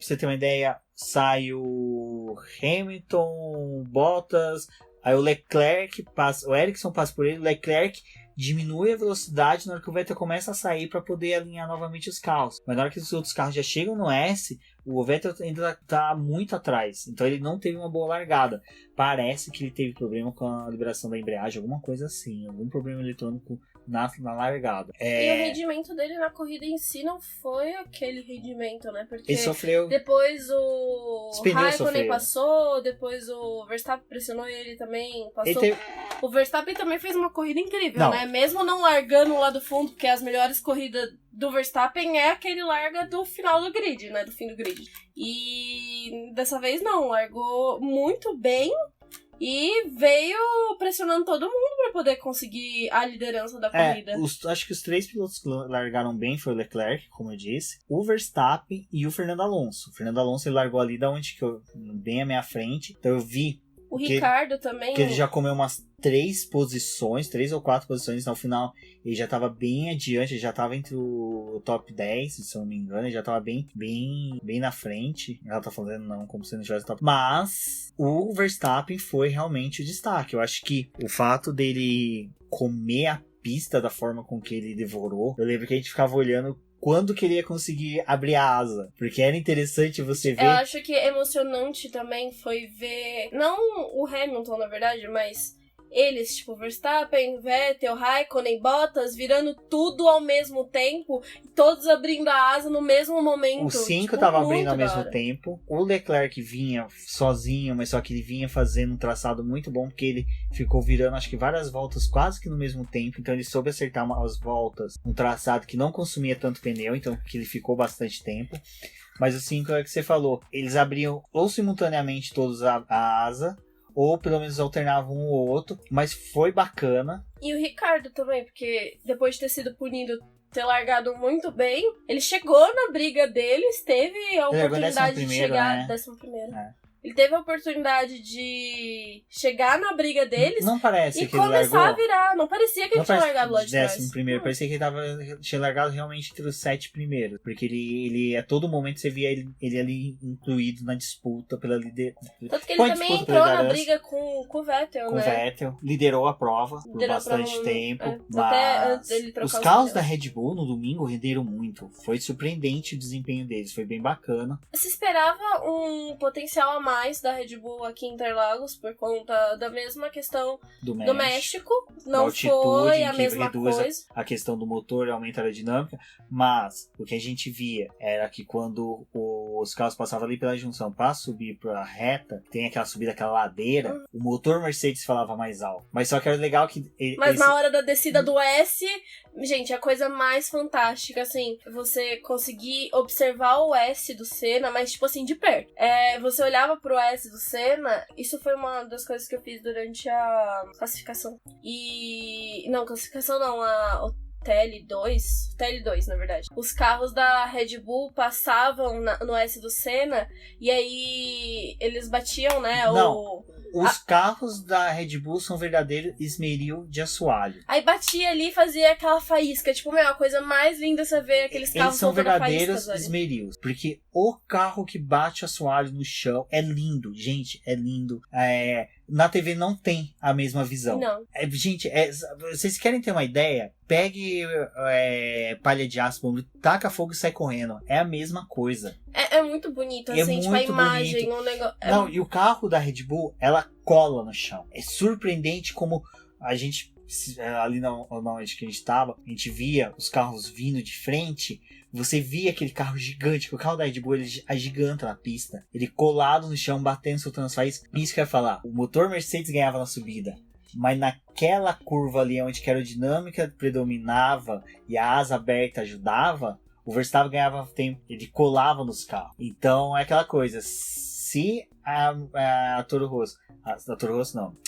você ter uma ideia, sai o Hamilton, Bottas, aí o Leclerc passa, o Ericsson passa por ele, o Leclerc diminui a velocidade na hora que o Vettel começa a sair para poder alinhar novamente os carros. Mas na hora que os outros carros já chegam no S, o Vettel ainda tá muito atrás. Então ele não teve uma boa largada. Parece que ele teve problema com a liberação da embreagem, alguma coisa assim, algum problema eletrônico na largada. E o rendimento dele na corrida em si não foi aquele rendimento, né? Porque ele sofreu. Depois o Raikkonen sofreram. passou, depois o Verstappen pressionou ele também, passou. O Verstappen também fez uma corrida incrível, né? Mesmo não largando lá do fundo, porque as melhores corridas do Verstappen é aquele larga do final do grid, né? Do fim do grid. E dessa vez não, largou muito bem. E veio pressionando todo mundo para poder conseguir a liderança da corrida. Acho que os 3 pilotos que largaram bem foi o Leclerc, como eu disse, o Verstappen e o Fernando Alonso. O Fernando Alonso ele largou ali da onde que bem à minha frente. Então eu vi o Ricardo também. Que ele já comeu umas 3 ou 4 posições. No final, ele já estava bem adiante. Ele já estava entre o top 10, se eu não me engano. Ele já estava bem na frente. Ela tá falando não, como se não tivesse top. Mas o Verstappen foi realmente o destaque. Eu acho que o fato dele comer a pista da forma com que ele devorou. Eu lembro que a gente ficava olhando quando queria conseguir abrir a asa. Porque era interessante você ver. Eu acho que emocionante também foi ver, não o Hamilton, na verdade, mas eles, tipo, Verstappen, Vettel, Raikkonen, Bottas, virando tudo ao mesmo tempo, todos abrindo a asa no mesmo momento. Os 5 estavam abrindo ao mesmo tempo. O Leclerc vinha sozinho, mas só que ele vinha fazendo um traçado muito bom, porque ele ficou virando, acho que várias voltas quase que no mesmo tempo, então ele soube acertar as voltas, um traçado que não consumia tanto pneu, então que ele ficou bastante tempo. Mas os 5 é o que você falou, eles abriam ou simultaneamente todos a asa, ou pelo menos alternavam um ou outro, mas foi bacana. E o Ricardo também, porque depois de ter sido punido, ter largado muito bem, ele chegou na briga deles, teve a oportunidade de chegar... Né? 11º. Ele teve a oportunidade de chegar na briga deles não parece e que começar ele a virar. Não parecia que ele tinha largado lá de trás. 11º, parecia que ele tinha largado realmente entre os 7 primeiros. Porque ele a todo momento você via ele ali incluído na disputa pela liderança. Tanto que ele também entrou na briga com o Vettel, né? Com o Vettel, liderou a prova por bastante tempo. Mas até antes dele trocar os carros da Red Bull no domingo renderam muito. Foi surpreendente o desempenho deles, foi bem bacana. Se esperava um potencial a mais da Red Bull aqui em Interlagos por conta da mesma questão do México. Não foi a mesma coisa. A questão do motor aumenta a aerodinâmica, mas o que a gente via era que quando os carros passavam ali pela junção para subir para a reta, tem aquela subida, aquela ladeira, o motor Mercedes falava mais alto. Mas só que era legal que... Mas na hora da descida do S, gente, a coisa mais fantástica, assim, você conseguir observar o S do Senna, mas tipo assim, de perto. Você olhava pro S do Senna, isso foi uma das coisas que eu fiz durante a classificação. Classificação não, TL2, na verdade. Os carros da Red Bull passavam no S do Senna e aí eles batiam, né? Não. Os carros da Red Bull são verdadeiro esmeril de assoalho. Aí batia ali e fazia aquela faísca. Tipo, a coisa mais linda você ver aqueles carros Eles são verdadeiros faíscas, esmerilhos. Porque o carro que bate assoalho no chão é lindo. Gente, é lindo. Na TV não tem a mesma visão. Não. Gente, vocês querem ter uma ideia? Pegue palha de aço, taca fogo e sai correndo. É a mesma coisa. É muito bonito, assim, muito tipo, a imagem, bonito. o negócio. Não, e o carro da Red Bull, ela cola no chão. É surpreendente como a gente, ali onde que a gente tava, a gente via os carros vindo de frente. Você via aquele carro gigante, que o carro da Red Bull ele agiganta na pista. Ele colado no chão, batendo, soltando as faíscas. Isso que eu ia falar. O motor Mercedes ganhava na subida. Mas naquela curva ali, onde que a aerodinâmica predominava e a asa aberta ajudava, o Verstappen ganhava tempo, ele colava nos carros. Então é aquela coisa, se a Toro Rosso,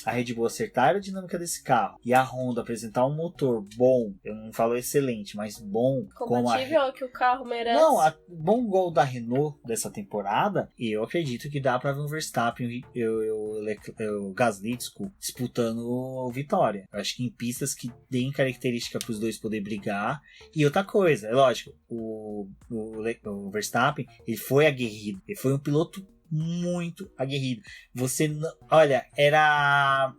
a Red Bull acertar a aerodinâmica desse carro e a Honda apresentar um motor bom, eu não falo excelente, mas bom, compatível ao que o carro merece. Não, bom gol da Renault dessa temporada, eu acredito que dá pra ver um Verstappen e o Gasly, disputando vitória. Eu acho que em pistas que deem característica pros dois poderem brigar. E outra coisa, é lógico, o Verstappen, ele foi aguerrido, ele foi um piloto muito aguerrido. Olha,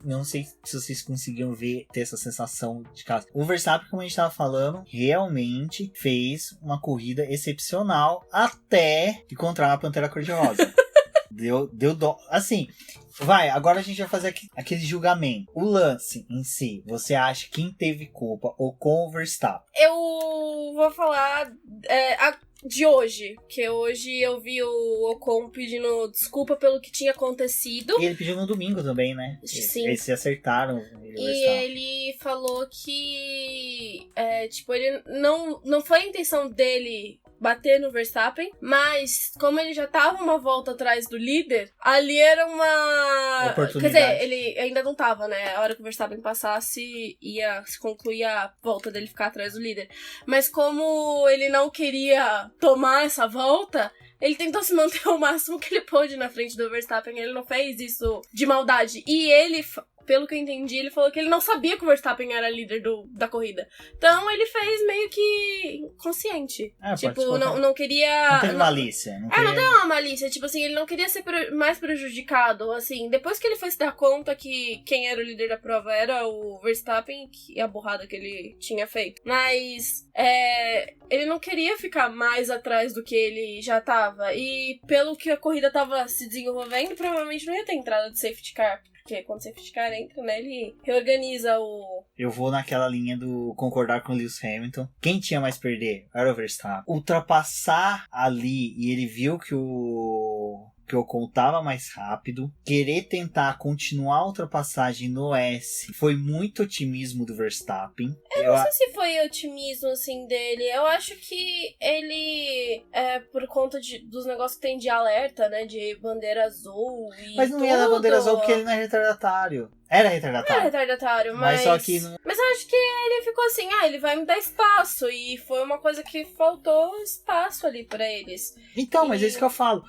não sei se vocês conseguiam ter essa sensação de casa. O Verstappen, como a gente estava falando, realmente fez uma corrida excepcional até encontrar a Pantera Cor-de-Rosa. Deu dó. Assim, agora a gente vai fazer aquele julgamento. O lance em si, você acha quem teve culpa ou com o Verstappen? Eu vou falar de hoje, que hoje eu vi o Ocon pedindo desculpa pelo que tinha acontecido. E ele pediu no domingo também, né? Sim. Eles se acertaram. E ele falou que ele não foi a intenção dele bater no Verstappen, mas como ele já tava uma volta atrás do líder, ali era uma oportunidade. Quer dizer, ele ainda não tava, né? A hora que o Verstappen passasse, ia se concluir a volta dele ficar atrás do líder. Mas como ele não queria tomar essa volta, ele tentou se manter o máximo que ele pôde na frente do Verstappen. Ele não fez isso de maldade. E ele, pelo que eu entendi, ele falou que ele não sabia que o Verstappen era líder da corrida. Então ele fez meio que consciente. Tipo, não queria... Não teve malícia. Não deu uma malícia. Tipo assim, ele não queria ser mais prejudicado. Assim, depois que ele foi se dar conta que quem era o líder da prova era o Verstappen, e a burrada que ele tinha feito. Mas ele não queria ficar mais atrás do que ele já tava. E pelo que a corrida tava se desenvolvendo, provavelmente não ia ter entrada de safety car. Porque quando o safety car entra, né, ele reorganiza o... Eu vou naquela linha do concordar com o Lewis Hamilton. Quem tinha mais perder era o Verstappen. Ultrapassar ali e ele viu que o Ocon tava mais rápido. Querer tentar continuar a ultrapassagem no S foi muito otimismo do Verstappen. Eu não sei se foi otimismo, assim, dele. Eu acho que ele, por conta dos negócios que tem de alerta, né, de bandeira azul e mas não ia dar bandeira azul porque ele não é retardatário. Era retardatário. Era retardatário, mas só que não... Mas eu acho que ele ficou assim, ele vai me dar espaço. E foi uma coisa que faltou espaço ali pra eles. Então, mas é isso que eu falo.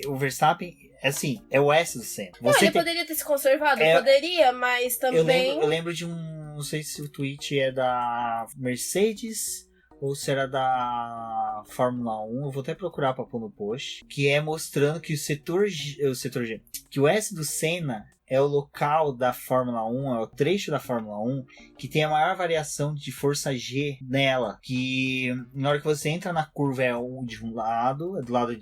O Verstappen, assim, é o S do Senna. Ele poderia ter se conservado? Poderia, mas também... Eu lembro de não sei se o tweet é da Mercedes ou se era da Fórmula 1, eu vou até procurar pra pôr no post, que é mostrando que o setor G, que o S do Senna é o local da Fórmula 1, é o trecho da Fórmula 1 que tem a maior variação de força G nela, que na hora que você entra na curva é de um lado, é do lado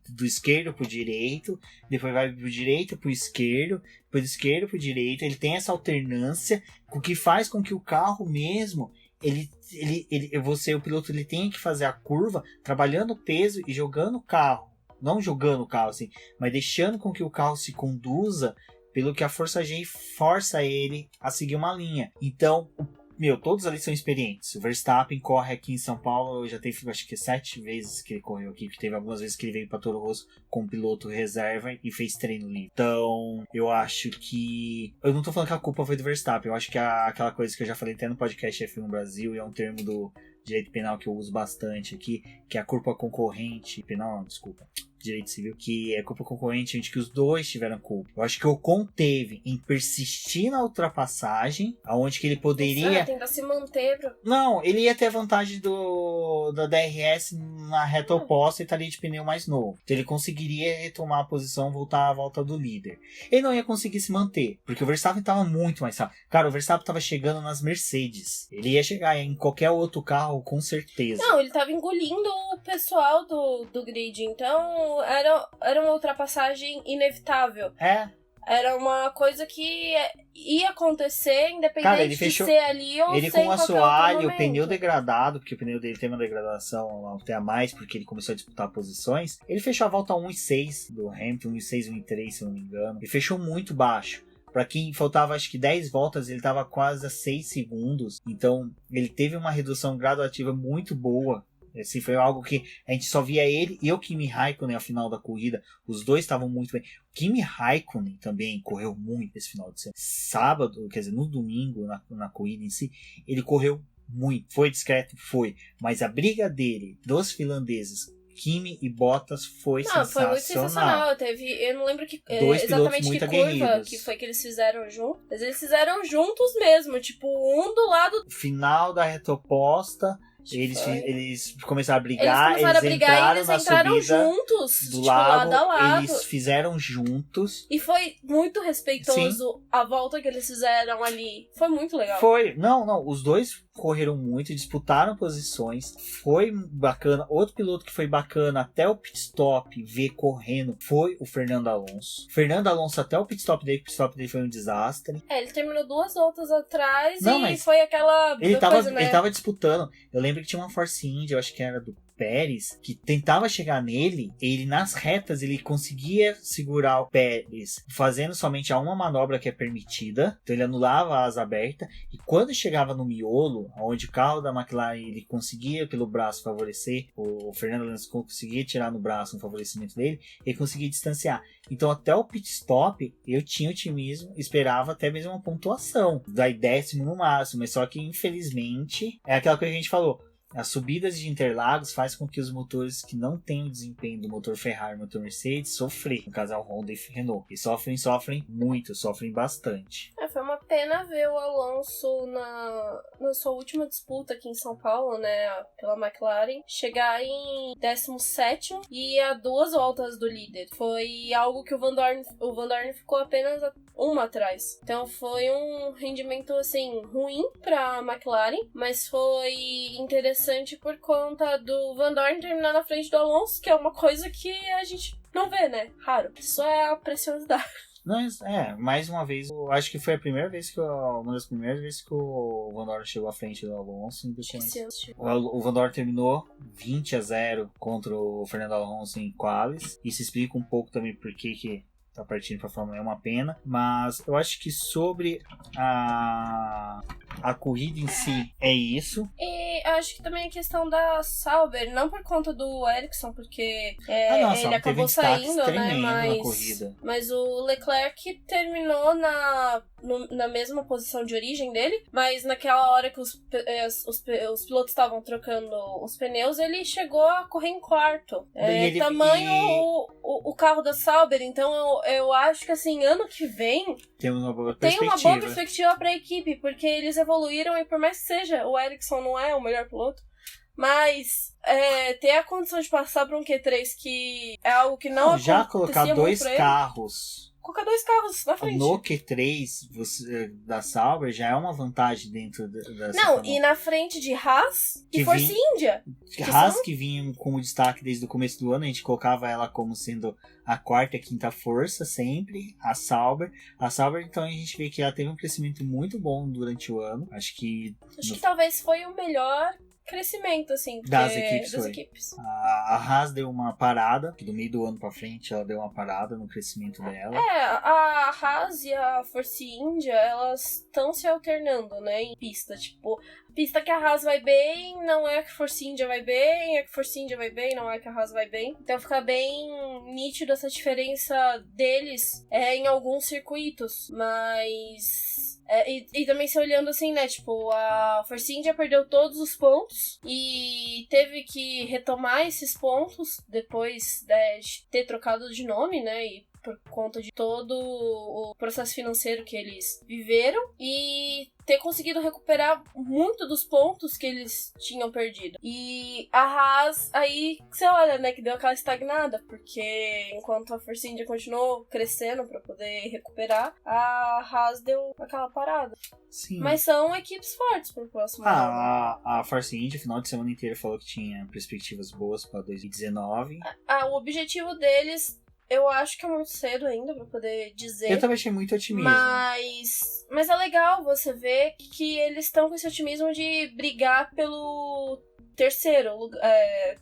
do esquerdo pro direito, depois vai do direito pro esquerdo, depois do esquerdo pro direito, ele tem essa alternância, o que faz com que o carro mesmo, o piloto ele tem que fazer a curva trabalhando o peso e jogando o carro, não jogando o carro assim, mas deixando com que o carro se conduza pelo que a força G força ele a seguir uma linha. Então, todos ali são experientes. O Verstappen corre aqui em São Paulo, já teve, acho que 7 vezes que ele correu aqui, que teve algumas vezes que ele veio pra Toro Rosso com um piloto reserva e fez treino livre. Então, eu acho que... Eu não tô falando que a culpa foi do Verstappen, eu acho que aquela coisa que eu já falei até no podcast F1 Brasil, e é um termo do direito penal que eu uso bastante aqui, que é a culpa concorrente... Penal não, desculpa. Direito civil, que é culpa concorrente, de que os dois tiveram culpa. Eu acho que o Ocon teve em persistir na ultrapassagem, aonde que ele poderia... tentar se manter. Não, ele ia ter a vantagem da DRS na reta oposta e estaria de pneu mais novo. Então ele conseguiria retomar a posição, voltar à volta do líder. Ele não ia conseguir se manter, porque o Verstappen estava muito mais rápido. Cara, o Verstappen estava chegando nas Mercedes. Ele ia chegar em qualquer outro carro, com certeza. Não, ele estava engolindo o pessoal do grid, então era uma ultrapassagem inevitável. Era uma coisa que ia acontecer, independente cara, ele fechou, de ser ali ou ele ser com em o qualquer assoalho, outro o pneu momento. degradado, porque o pneu dele tem uma degradação até a mais, porque ele começou a disputar posições. Ele fechou a volta 1,6 do Hamilton, 1,6, 1,3, se eu não me engano. Ele fechou muito baixo. Pra quem faltava acho que 10 voltas, ele estava quase a 6 segundos. Então, ele teve uma redução gradativa muito boa. Assim, foi algo que a gente só via ele e o Kimi Raikkonen ao final da corrida. Os dois estavam muito bem. O Kimi Raikkonen também correu muito esse final de semana. Sábado, quer dizer, no domingo, na corrida em si, ele correu muito. Foi discreto? Foi. Mas a briga dele, dos finlandeses, Kimi e Bottas, foi sensacional. Foi muito sensacional. Eu não lembro exatamente que curva que foi que eles fizeram juntos. Mas eles fizeram juntos mesmo. Tipo, um do lado... Final da reta oposta... Eles começaram a brigar, eles entraram na subida juntos, do tipo, lado, lado a lado. Eles fizeram juntos. E foi muito respeitoso. Sim. A volta que eles fizeram ali. Foi muito legal. Foi. Não. Os dois correram muito, disputaram posições. Foi bacana. Outro piloto que foi bacana até o pit stop ver correndo foi o Fernando Alonso. Fernando Alonso até o pit stop dele, foi um desastre. Ele terminou 2 voltas atrás e foi aquela ele tava disputando. Eu lembro que tinha uma Force India, eu acho que era do Pérez, que tentava chegar nele, ele nas retas ele conseguia segurar o Pérez fazendo somente a uma manobra que é permitida, então ele anulava a asa aberta, e quando chegava no miolo, onde o carro da McLaren ele conseguia pelo braço favorecer, o Fernando Alonso conseguia tirar no braço um favorecimento dele, ele conseguia distanciar. Então até o pit stop eu tinha otimismo, esperava até mesmo uma pontuação, daí 10º no máximo, mas só que infelizmente é aquela coisa que a gente falou. As subidas de Interlagos faz com que os motores que não têm o desempenho do motor Ferrari e motor Mercedes sofrem, no caso Honda e Renault. E sofrem muito, sofrem bastante. Foi uma pena ver o Alonso na sua última disputa aqui em São Paulo, né, pela McLaren, chegar em 17º e a 2 voltas do líder. Foi algo que o Van Dorn ficou apenas uma atrás. Então foi um rendimento, assim, ruim pra McLaren, mas foi interessante por conta do Van Dorn terminar na frente do Alonso, que é uma coisa que a gente não vê, né? Raro. Isso é a preciosidade. Mais uma vez, eu acho que foi uma das primeiras vezes que o Van Dorn chegou à frente do Alonso. O Van Dorn terminou 20-0 contra o Fernando Alonso em qualis. Isso explica um pouco também por que tá partindo pra Fórmula 1, é uma pena. Mas eu acho que sobre a corrida em si é isso. E acho que também a questão da Sauber, não por conta do Ericsson, porque ele acabou saindo, né? Mas o Leclerc terminou na mesma posição de origem dele, mas naquela hora que os pilotos estavam trocando os pneus, ele chegou a correr em quarto. O carro da Sauber, então eu acho que assim, ano que vem tem uma boa perspectiva pra equipe, porque eles evoluíram e por mais que seja, o Ericsson não é o melhor piloto, mas ter a condição de passar pra um Q3 que é algo que não acontecia já colocar dois carros. Colocar 2 carros na frente. No Q3 da Sauber já é uma vantagem dentro dessa... Não, e na frente de Haas e Force India. Haas que vinha como destaque desde o começo do ano, a gente colocava ela como sendo a 4ª e 5ª força sempre, a Sauber, então a gente vê que ela teve um crescimento muito bom durante o ano. Acho que talvez foi o melhor crescimento, assim. Das equipes das foi. equipes. A Haas deu uma parada, que do meio do ano pra frente ela deu uma parada no crescimento dela. A Haas e a Force India, elas estão se alternando, né, em pista. Tipo, a pista que a Haas vai bem, não é que a Force India vai bem, é que a Force India vai bem, não é que a Haas vai bem. Então fica bem nítido essa diferença deles em alguns circuitos, mas... E também se olhando assim, né, tipo, a Force India perdeu todos os pontos e teve que retomar esses pontos depois de ter trocado de nome, né, e por conta de todo o processo financeiro que eles viveram e ter conseguido recuperar muito dos pontos que eles tinham perdido. E a Haas, aí você olha, né, que deu aquela estagnada, porque enquanto a Force India continuou crescendo pra poder recuperar, a Haas deu aquela parada. Sim. Mas são equipes fortes pro próximo ano. A Force India, final de semana inteiro, falou que tinha perspectivas boas pra 2019. O objetivo deles... Eu acho que é muito cedo ainda pra poder dizer. Eu também achei muito otimismo. Mas é legal você ver que eles estão com esse otimismo de brigar pelo terceiro,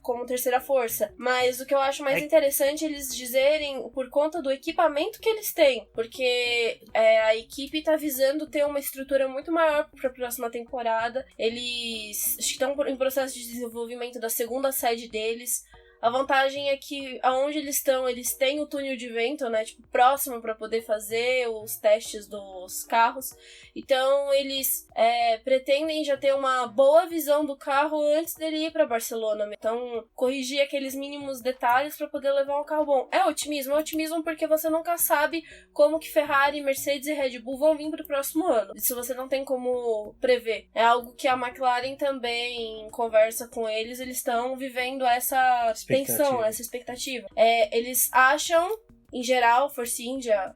como terceira força. Mas o que eu acho mais interessante é eles dizerem por conta do equipamento que eles têm. Porque a equipe tá visando ter uma estrutura muito maior pra próxima temporada. Eles estão em processo de desenvolvimento da segunda sede deles. A vantagem é que aonde eles estão, eles têm o túnel de vento, né, tipo, próximo para poder fazer os testes dos carros. Então, eles pretendem já ter uma boa visão do carro antes dele ir para Barcelona. Então, corrigir aqueles mínimos detalhes para poder levar um carro bom. É otimismo porque você nunca sabe como que Ferrari, Mercedes e Red Bull vão vir pro próximo ano. Isso você não tem como prever. É algo que a McLaren também conversa com eles estão vivendo essa tensão, essa expectativa. Eles acham, em geral, Force India,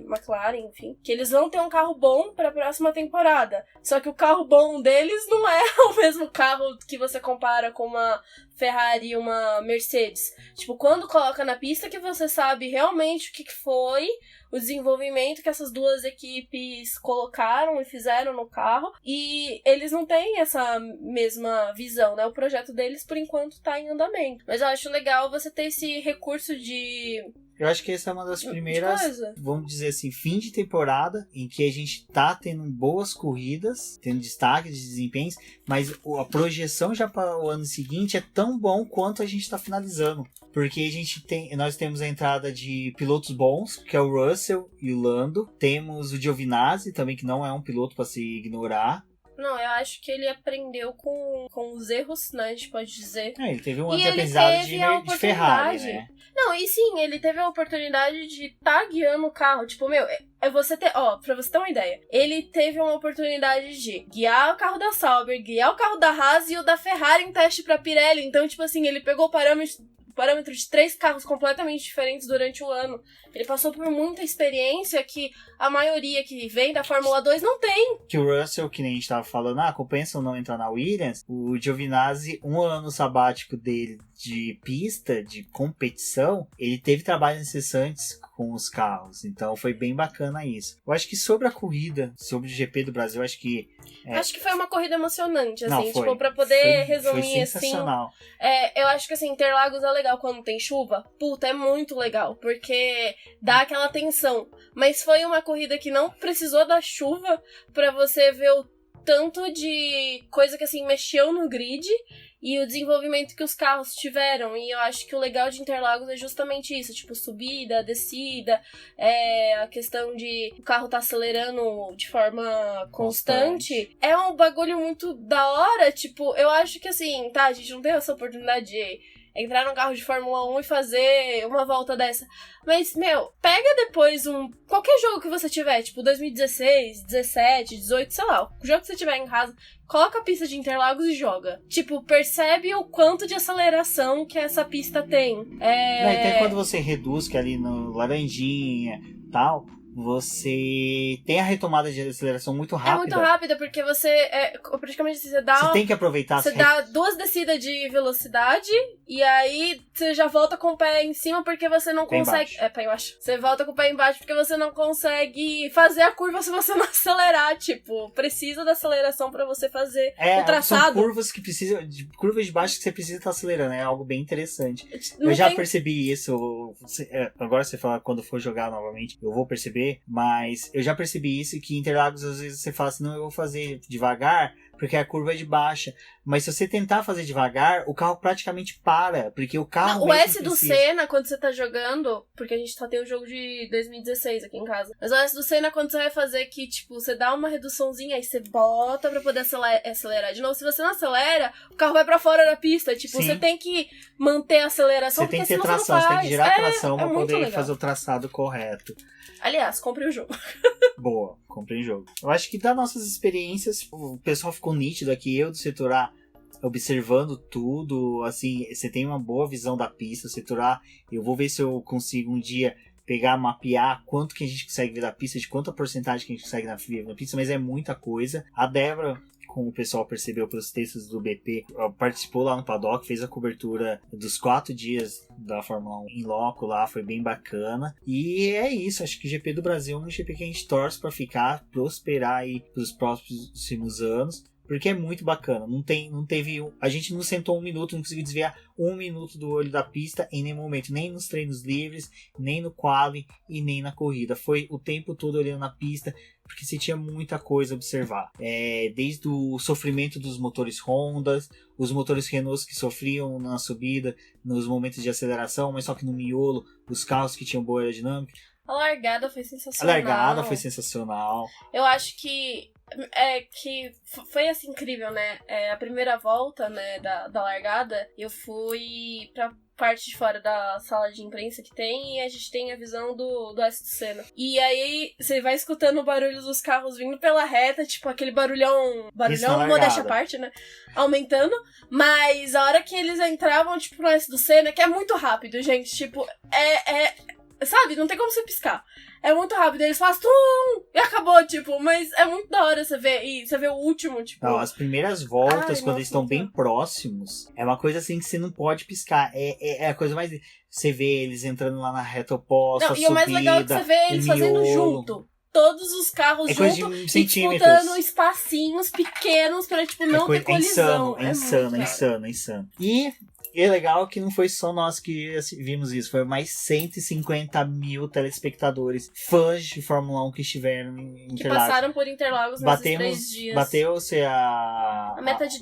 McLaren, enfim, que eles vão ter um carro bom pra próxima temporada. Só que o carro bom deles não é o mesmo carro que você compara com uma Ferrari e uma Mercedes. Tipo, quando coloca na pista que você sabe realmente o que foi o desenvolvimento que essas duas equipes colocaram e fizeram no carro. E eles não têm essa mesma visão, né? O projeto deles, por enquanto, tá em andamento. Mas eu acho legal você ter esse recurso de... Eu acho que essa é uma das primeiras, vamos dizer assim, fim de temporada em que a gente tá tendo boas corridas, tendo destaque de desempenhos, mas a projeção já para o ano seguinte é tão bom quanto a gente tá finalizando. Porque nós temos a entrada de pilotos bons, que é o Russell e o Lando. Temos o Giovinazzi também, que não é um piloto para se ignorar. Não, eu acho que ele aprendeu com os erros, né, a gente pode dizer. Ele teve um ano de aprendizado de Ferrari, né? Não, e sim, ele teve a oportunidade de estar guiando o carro. Tipo, pra você ter uma ideia. Ele teve uma oportunidade de guiar o carro da Sauber, guiar o carro da Haas e o da Ferrari em teste pra Pirelli. Então, tipo assim, ele pegou parâmetro de 3 carros completamente diferentes durante o ano. Ele passou por muita experiência que a maioria que vem da Fórmula 2 não tem. Que o Russell, que nem a gente tava falando, compensa ou não entrar na Williams, o Giovinazzi, um ano sabático dele de pista, de competição, ele teve trabalhos incessantes com os carros, então foi bem bacana isso. Eu acho que sobre a corrida, sobre o GP do Brasil, acho que foi uma corrida emocionante, assim, não, tipo, pra poder resumir, foi sensacional. Assim, eu acho que, assim, Interlagos é legal quando tem chuva, puta, é muito legal, porque dá aquela tensão, mas foi uma corrida que não precisou da chuva pra você ver o tanto de coisa que, assim, mexeu no grid e o desenvolvimento que os carros tiveram. E eu acho que o legal de Interlagos é justamente isso, tipo, subida, descida, a questão de o carro tá acelerando de forma constante. É um bagulho muito da hora, tipo, eu acho que, assim, a gente não tem essa oportunidade de entrar num carro de Fórmula 1 e fazer uma volta dessa. Mas, pega depois qualquer jogo que você tiver, tipo 2016, 17, 18, sei lá, o jogo que você tiver em casa, coloca a pista de Interlagos e joga. Tipo, percebe o quanto de aceleração que essa pista tem. Até quando você reduz, que ali no Laranjinha e tal, você tem a retomada de aceleração muito rápida. É muito rápida, porque você praticamente você tem que aproveitar. Você dá 2 descidas de velocidade e aí você já volta com o pé em cima porque você não consegue. Pé embaixo. Você volta com o pé embaixo porque você não consegue fazer a curva se você não acelerar. Tipo, precisa da aceleração pra você fazer o traçado. São curvas que precisam. Curvas de baixo que você precisa estar acelerando. É algo bem interessante. Eu já percebi isso. Agora você fala quando for jogar novamente, eu vou perceber. Mas eu já percebi isso, que em Interlagos às vezes você fala assim, não, eu vou fazer devagar porque a curva é de baixa. Mas se você tentar fazer devagar, o carro praticamente para, porque o carro o S do Senna, quando você tá jogando, porque a gente só tem o jogo de 2016 aqui em casa, mas o S do Senna, quando você vai fazer que, tipo, você dá uma reduçãozinha, aí você bota pra poder acelerar de novo. Se você não acelera, o carro vai pra fora da pista. Tipo, Você tem que manter a aceleração, você tem que ter tração, você tem que girar a tração pra poder fazer o traçado correto. Aliás, compre o jogo. Boa, comprei o jogo. Eu acho que das nossas experiências, o pessoal ficou nítido aqui, eu do setor A, observando tudo, assim, você tem uma boa visão da pista, o setor A, eu vou ver se eu consigo um dia pegar, mapear quanto que a gente consegue ver da pista, de quanta porcentagem que a gente consegue ver na pista, mas é muita coisa. A Débora, como o pessoal percebeu pelos textos do BP, participou lá no paddock, fez a cobertura dos 4 dias da Fórmula 1 em loco lá, foi bem bacana. E é isso, acho que o GP do Brasil é um GP que a gente torce para ficar, prosperar aí pros próximos anos. Porque é muito bacana. A gente não sentou 1 minuto, não conseguiu desviar 1 minuto do olho da pista em nenhum momento. Nem nos treinos livres, nem no quali e nem na corrida. Foi o tempo todo olhando na pista, porque você tinha muita coisa a observar. Desde o sofrimento dos motores Honda, os motores Renault que sofriam na subida, nos momentos de aceleração, mas só que no miolo, os carros que tinham boa aerodinâmica. A largada foi sensacional. Eu acho que foi assim incrível, né? A primeira volta, né, da largada, eu fui pra parte de fora da sala de imprensa que tem, e a gente tem a visão do S do Senna. E aí você vai escutando o barulho dos carros vindo pela reta, tipo aquele barulhão modéstia à parte, né? Aumentando. Mas a hora que eles entravam, tipo, no S do Senna, que é muito rápido, gente, tipo, sabe? Não tem como você piscar. É muito rápido. Eles fazem e acabou, tipo. Mas é muito da hora você ver. E você vê o último, tipo. Não, as primeiras voltas, quando eles estão bem próximos, é uma coisa assim que você não pode piscar. É a coisa mais. Você vê eles entrando lá na reta oposta. Não, e o mais legal é que você vê eles fazendo junto. Todos os carros juntos e disputando espacinhos pequenos pra, tipo, não ter colisão. É insano. E é legal que não foi só nós que vimos isso, foi mais 150 mil telespectadores, fãs de Fórmula 1 que estiveram em Interlagos. Que passaram por Interlagos nesses 3 dias. Bateu-se a meta de...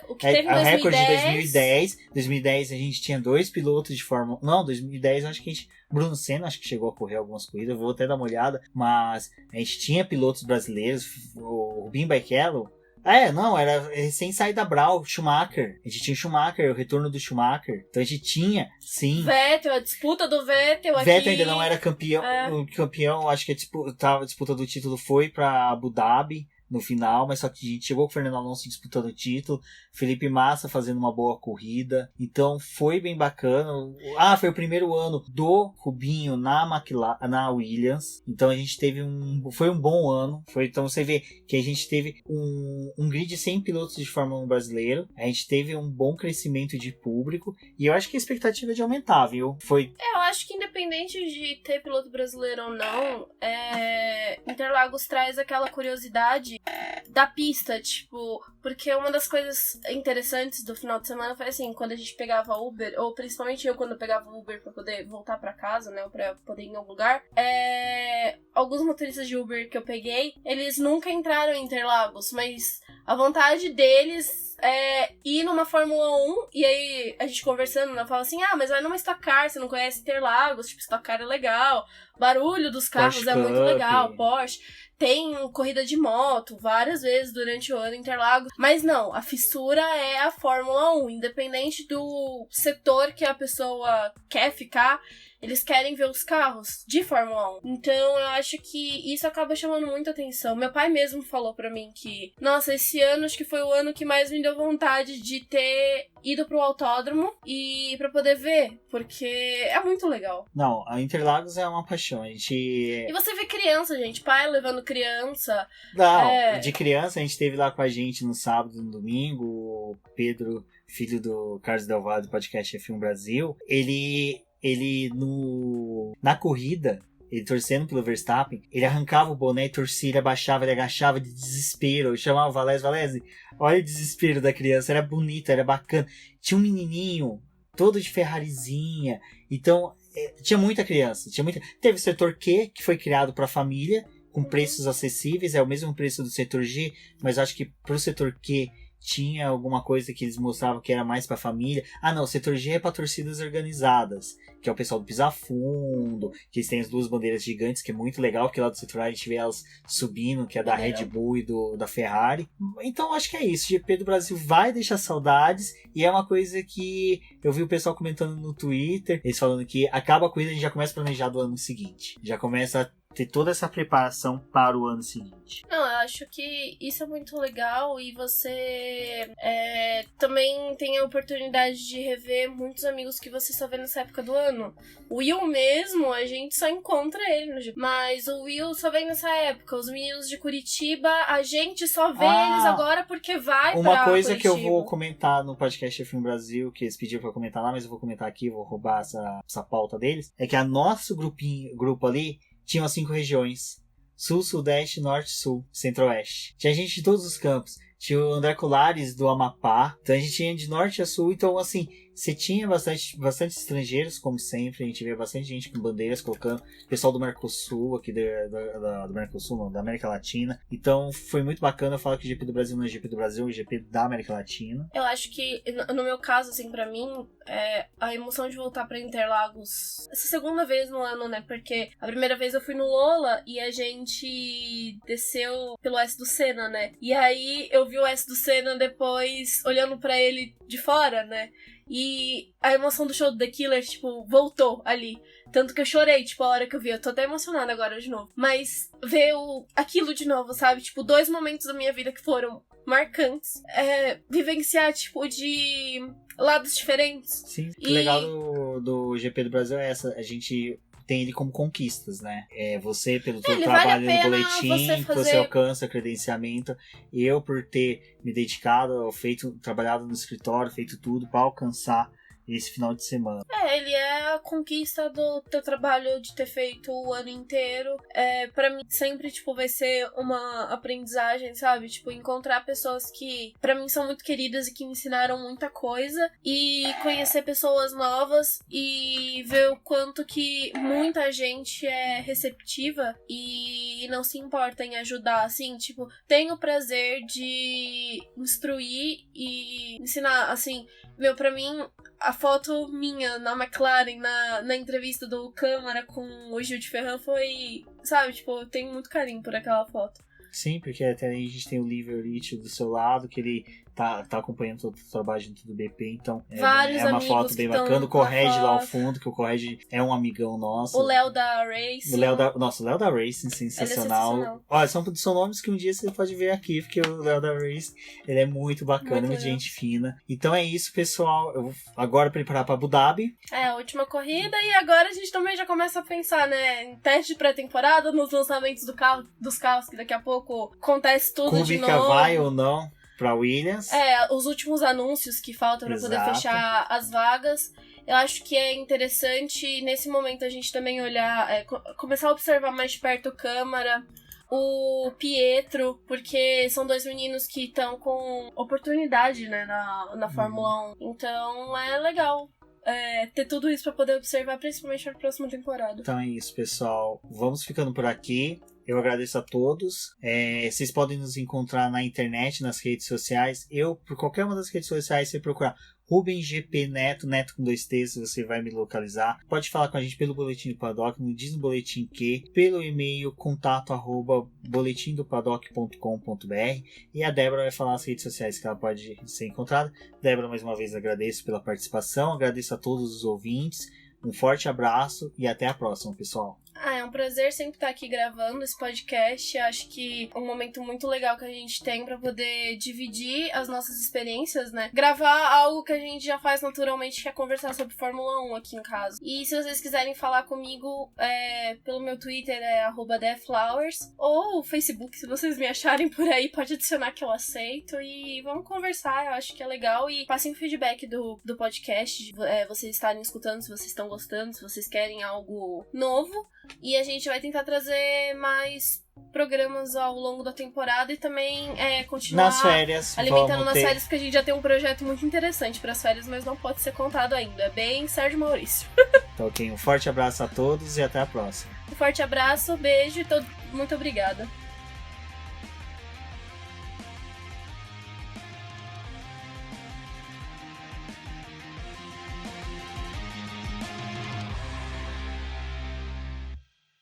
o que teve em 2010. Recorde de 2010. 2010 a gente tinha 2 pilotos de Fórmula 1. Não, 2010 eu acho que a gente... Bruno Senna acho que chegou a correr algumas corridas, eu vou até dar uma olhada, mas a gente tinha pilotos brasileiros, o Rubinho Barrichello. Era recém saído da Brau, Schumacher. A gente tinha o Schumacher, o retorno do Schumacher. Então a gente tinha, sim. Vettel, a disputa do Vettel aqui. Vettel ainda não era campeão. O campeão, acho que a disputa do título foi pra Abu Dhabi no final, mas só que a gente chegou com o Fernando Alonso disputando o título, Felipe Massa fazendo uma boa corrida, então foi bem bacana. Foi o primeiro ano do Rubinho na Williams, então a gente teve foi um bom ano, então você vê que a gente teve um grid de 100 pilotos de Fórmula 1 brasileiro, a gente teve um bom crescimento de público, e eu acho que a expectativa é de aumentar, viu? Eu acho que independente de ter piloto brasileiro ou não, Interlagos traz aquela curiosidade da pista, tipo, porque uma das coisas interessantes do final de semana foi assim, quando a gente pegava Uber, ou principalmente eu quando eu pegava Uber pra poder voltar pra casa, né, ou pra poder ir em algum lugar, alguns motoristas de Uber que eu peguei, eles nunca entraram em Interlagos, mas a vontade deles é ir numa Fórmula 1, e aí a gente conversando, ela fala assim, mas vai numa Stock Car, você não conhece Interlagos, tipo, Stock Car é legal, barulho dos carros Porsche muito legal, Porsche, tem corrida de moto várias vezes durante o ano em Interlagos, mas não, a fissura é a Fórmula 1, independente do setor que a pessoa quer ficar, eles querem ver os carros de Fórmula 1. Então eu acho que isso acaba chamando muita atenção. Meu pai mesmo falou pra mim que, nossa, esse ano acho que foi o ano que mais me deu vontade de ter ido pro autódromo e pra poder ver, porque é muito legal. Não, a Interlagos é uma paixão. A gente... E você vê criança, gente, pai levando criança. Não, de criança a gente esteve lá com a gente no sábado e no domingo. O Pedro, filho do Carlos Del Valle do podcast F1 Brasil, ele na corrida, ele torcendo pelo Verstappen, ele arrancava o boné e torcia, ele abaixava, ele agachava de desespero. Eu chamava o Valese, olha o desespero da criança, era bonito, era bacana. Tinha um menininho todo de Ferrarizinha, então tinha muita criança, teve o setor Q, que foi criado para a família, com preços acessíveis, é o mesmo preço do setor G, mas acho que pro setor Q tinha alguma coisa que eles mostravam que era mais pra família. Ah, não, o setor G é pra torcidas organizadas, que é o pessoal do Pisa Fundo, que eles têm as duas bandeiras gigantes, que é muito legal, porque lá do setor A a gente vê elas subindo, que é da Red Bull e da Ferrari. Então acho que é isso, o GP do Brasil vai deixar saudades, e é uma coisa que eu vi o pessoal comentando no Twitter, eles falando que acaba a corrida e a gente já começa a planejar do ano seguinte, já começa a ter toda essa preparação para o ano seguinte. Não, eu acho que isso é muito legal, e você também tem a oportunidade de rever muitos amigos que você só vê nessa época do ano. O Will mesmo, a gente só encontra ele no GP. Mas o Will só vem nessa época. Os meninos de Curitiba, a gente só vê eles agora porque vai pra Uma coisa Curitiba. Que eu vou comentar no podcast F1 Brasil, que eles pediram pra comentar lá, mas eu vou comentar aqui, vou roubar essa pauta deles, é que a nosso grupo ali tinha as 5 regiões: Sul, Sudeste, Norte, Sul, Centro-Oeste. Tinha gente de todos os campos. Tinha o André Colares do Amapá. Então a gente tinha de Norte a Sul. Então, assim, você tinha bastante estrangeiros, como sempre. A gente vê bastante gente com bandeiras colocando. Pessoal do Mercosul, aqui do Mercosul, não, da América Latina. Então foi muito bacana. Eu falo que o GP do Brasil não é GP do Brasil, é o GP da América Latina. Eu acho que, no meu caso, assim, pra mim, a emoção de voltar pra Interlagos, essa segunda vez no ano, né? Porque a primeira vez eu fui no Lola e a gente desceu pelo S do Senna, né? E aí eu vi o S do Senna depois olhando pra ele de fora, né? E a emoção do show do The Killers, tipo, voltou ali. Tanto que eu chorei, tipo, a hora que eu vi. Eu tô até emocionada agora de novo. Mas ver aquilo de novo, sabe? Tipo, 2 momentos da minha vida que foram marcantes. Vivenciar, tipo, de lados diferentes. Sim, o legal do GP do Brasil é essa. A gente tem ele como conquistas, né? Você, pelo seu trabalho no boletim, você alcança credenciamento. E eu, por ter me dedicado, trabalhado no escritório, feito tudo para alcançar esse final de semana. Ele é a conquista do teu trabalho de ter feito o ano inteiro. Pra mim, sempre, tipo, vai ser uma aprendizagem, sabe? Tipo, encontrar pessoas que, pra mim, são muito queridas e que me ensinaram muita coisa. E conhecer pessoas novas e ver o quanto que muita gente é receptiva e não se importa em ajudar, assim. Tipo, tenho o prazer de instruir e ensinar, assim. Pra mim, a foto minha na McLaren, na entrevista do Câmara com o Gil de Ferran foi, sabe, tipo, eu tenho muito carinho por aquela foto. Sim, porque até aí a gente tem o Liver Rich do seu lado, que ele tá acompanhando todo o trabalho junto do BP, então é uma foto bem bacana. O Correge lá ao fundo, que o Correge é um amigão nosso. O Léo da Racing. O Léo da Racing, sensacional. Olha, são nomes que um dia você pode ver aqui, porque o Léo da Racing, ele é muito bacana, muito gente fina. Então é isso, pessoal. Eu vou agora preparar para Abu Dhabi. A última corrida, e agora a gente também já começa a pensar, né, em teste de pré-temporada, nos lançamentos dos carros, que daqui a pouco acontece tudo Kubica de novo. vai ou não pra Williams. Os últimos anúncios que faltam pra poder fechar as vagas. Eu acho que é interessante, nesse momento, a gente também olhar, começar a observar mais de perto o Câmara, o Pietro, porque são 2 meninos que estão com oportunidade, né, na Fórmula 1. Então é legal ter tudo isso pra poder observar, principalmente na próxima temporada. Então é isso, pessoal. Vamos ficando por aqui. Eu agradeço a todos. Vocês podem nos encontrar na internet, nas redes sociais. Por qualquer uma das redes sociais, você procurar Rubens GP Neto, Neto com 2 T's, você vai me localizar. Pode falar com a gente pelo Boletim do Paddock, no Diz no Boletim que, pelo e-mail contato@boletimdopaddock.com.br, e a Débora vai falar as redes sociais que ela pode ser encontrada. Débora, mais uma vez agradeço pela participação, agradeço a todos os ouvintes. Um forte abraço e até a próxima, pessoal. É um prazer sempre estar aqui gravando esse podcast. Acho que é um momento muito legal que a gente tem pra poder dividir as nossas experiências, né? Gravar algo que a gente já faz naturalmente, que é conversar sobre Fórmula 1 aqui em casa. E se vocês quiserem falar comigo pelo meu Twitter, é @theflowers, ou o Facebook, se vocês me acharem por aí, pode adicionar que eu aceito. E vamos conversar, eu acho que é legal. E passem o feedback do podcast, vocês estarem escutando, se vocês estão gostando, se vocês querem algo novo. E a gente vai tentar trazer mais programas ao longo da temporada e também continuar nas férias, alimentando nas férias, porque a gente já tem um projeto muito interessante para as férias, mas não pode ser contado ainda. É bem Sérgio Maurício. Então, ok, um forte abraço a todos e até a próxima. Um forte abraço, beijo e muito obrigada.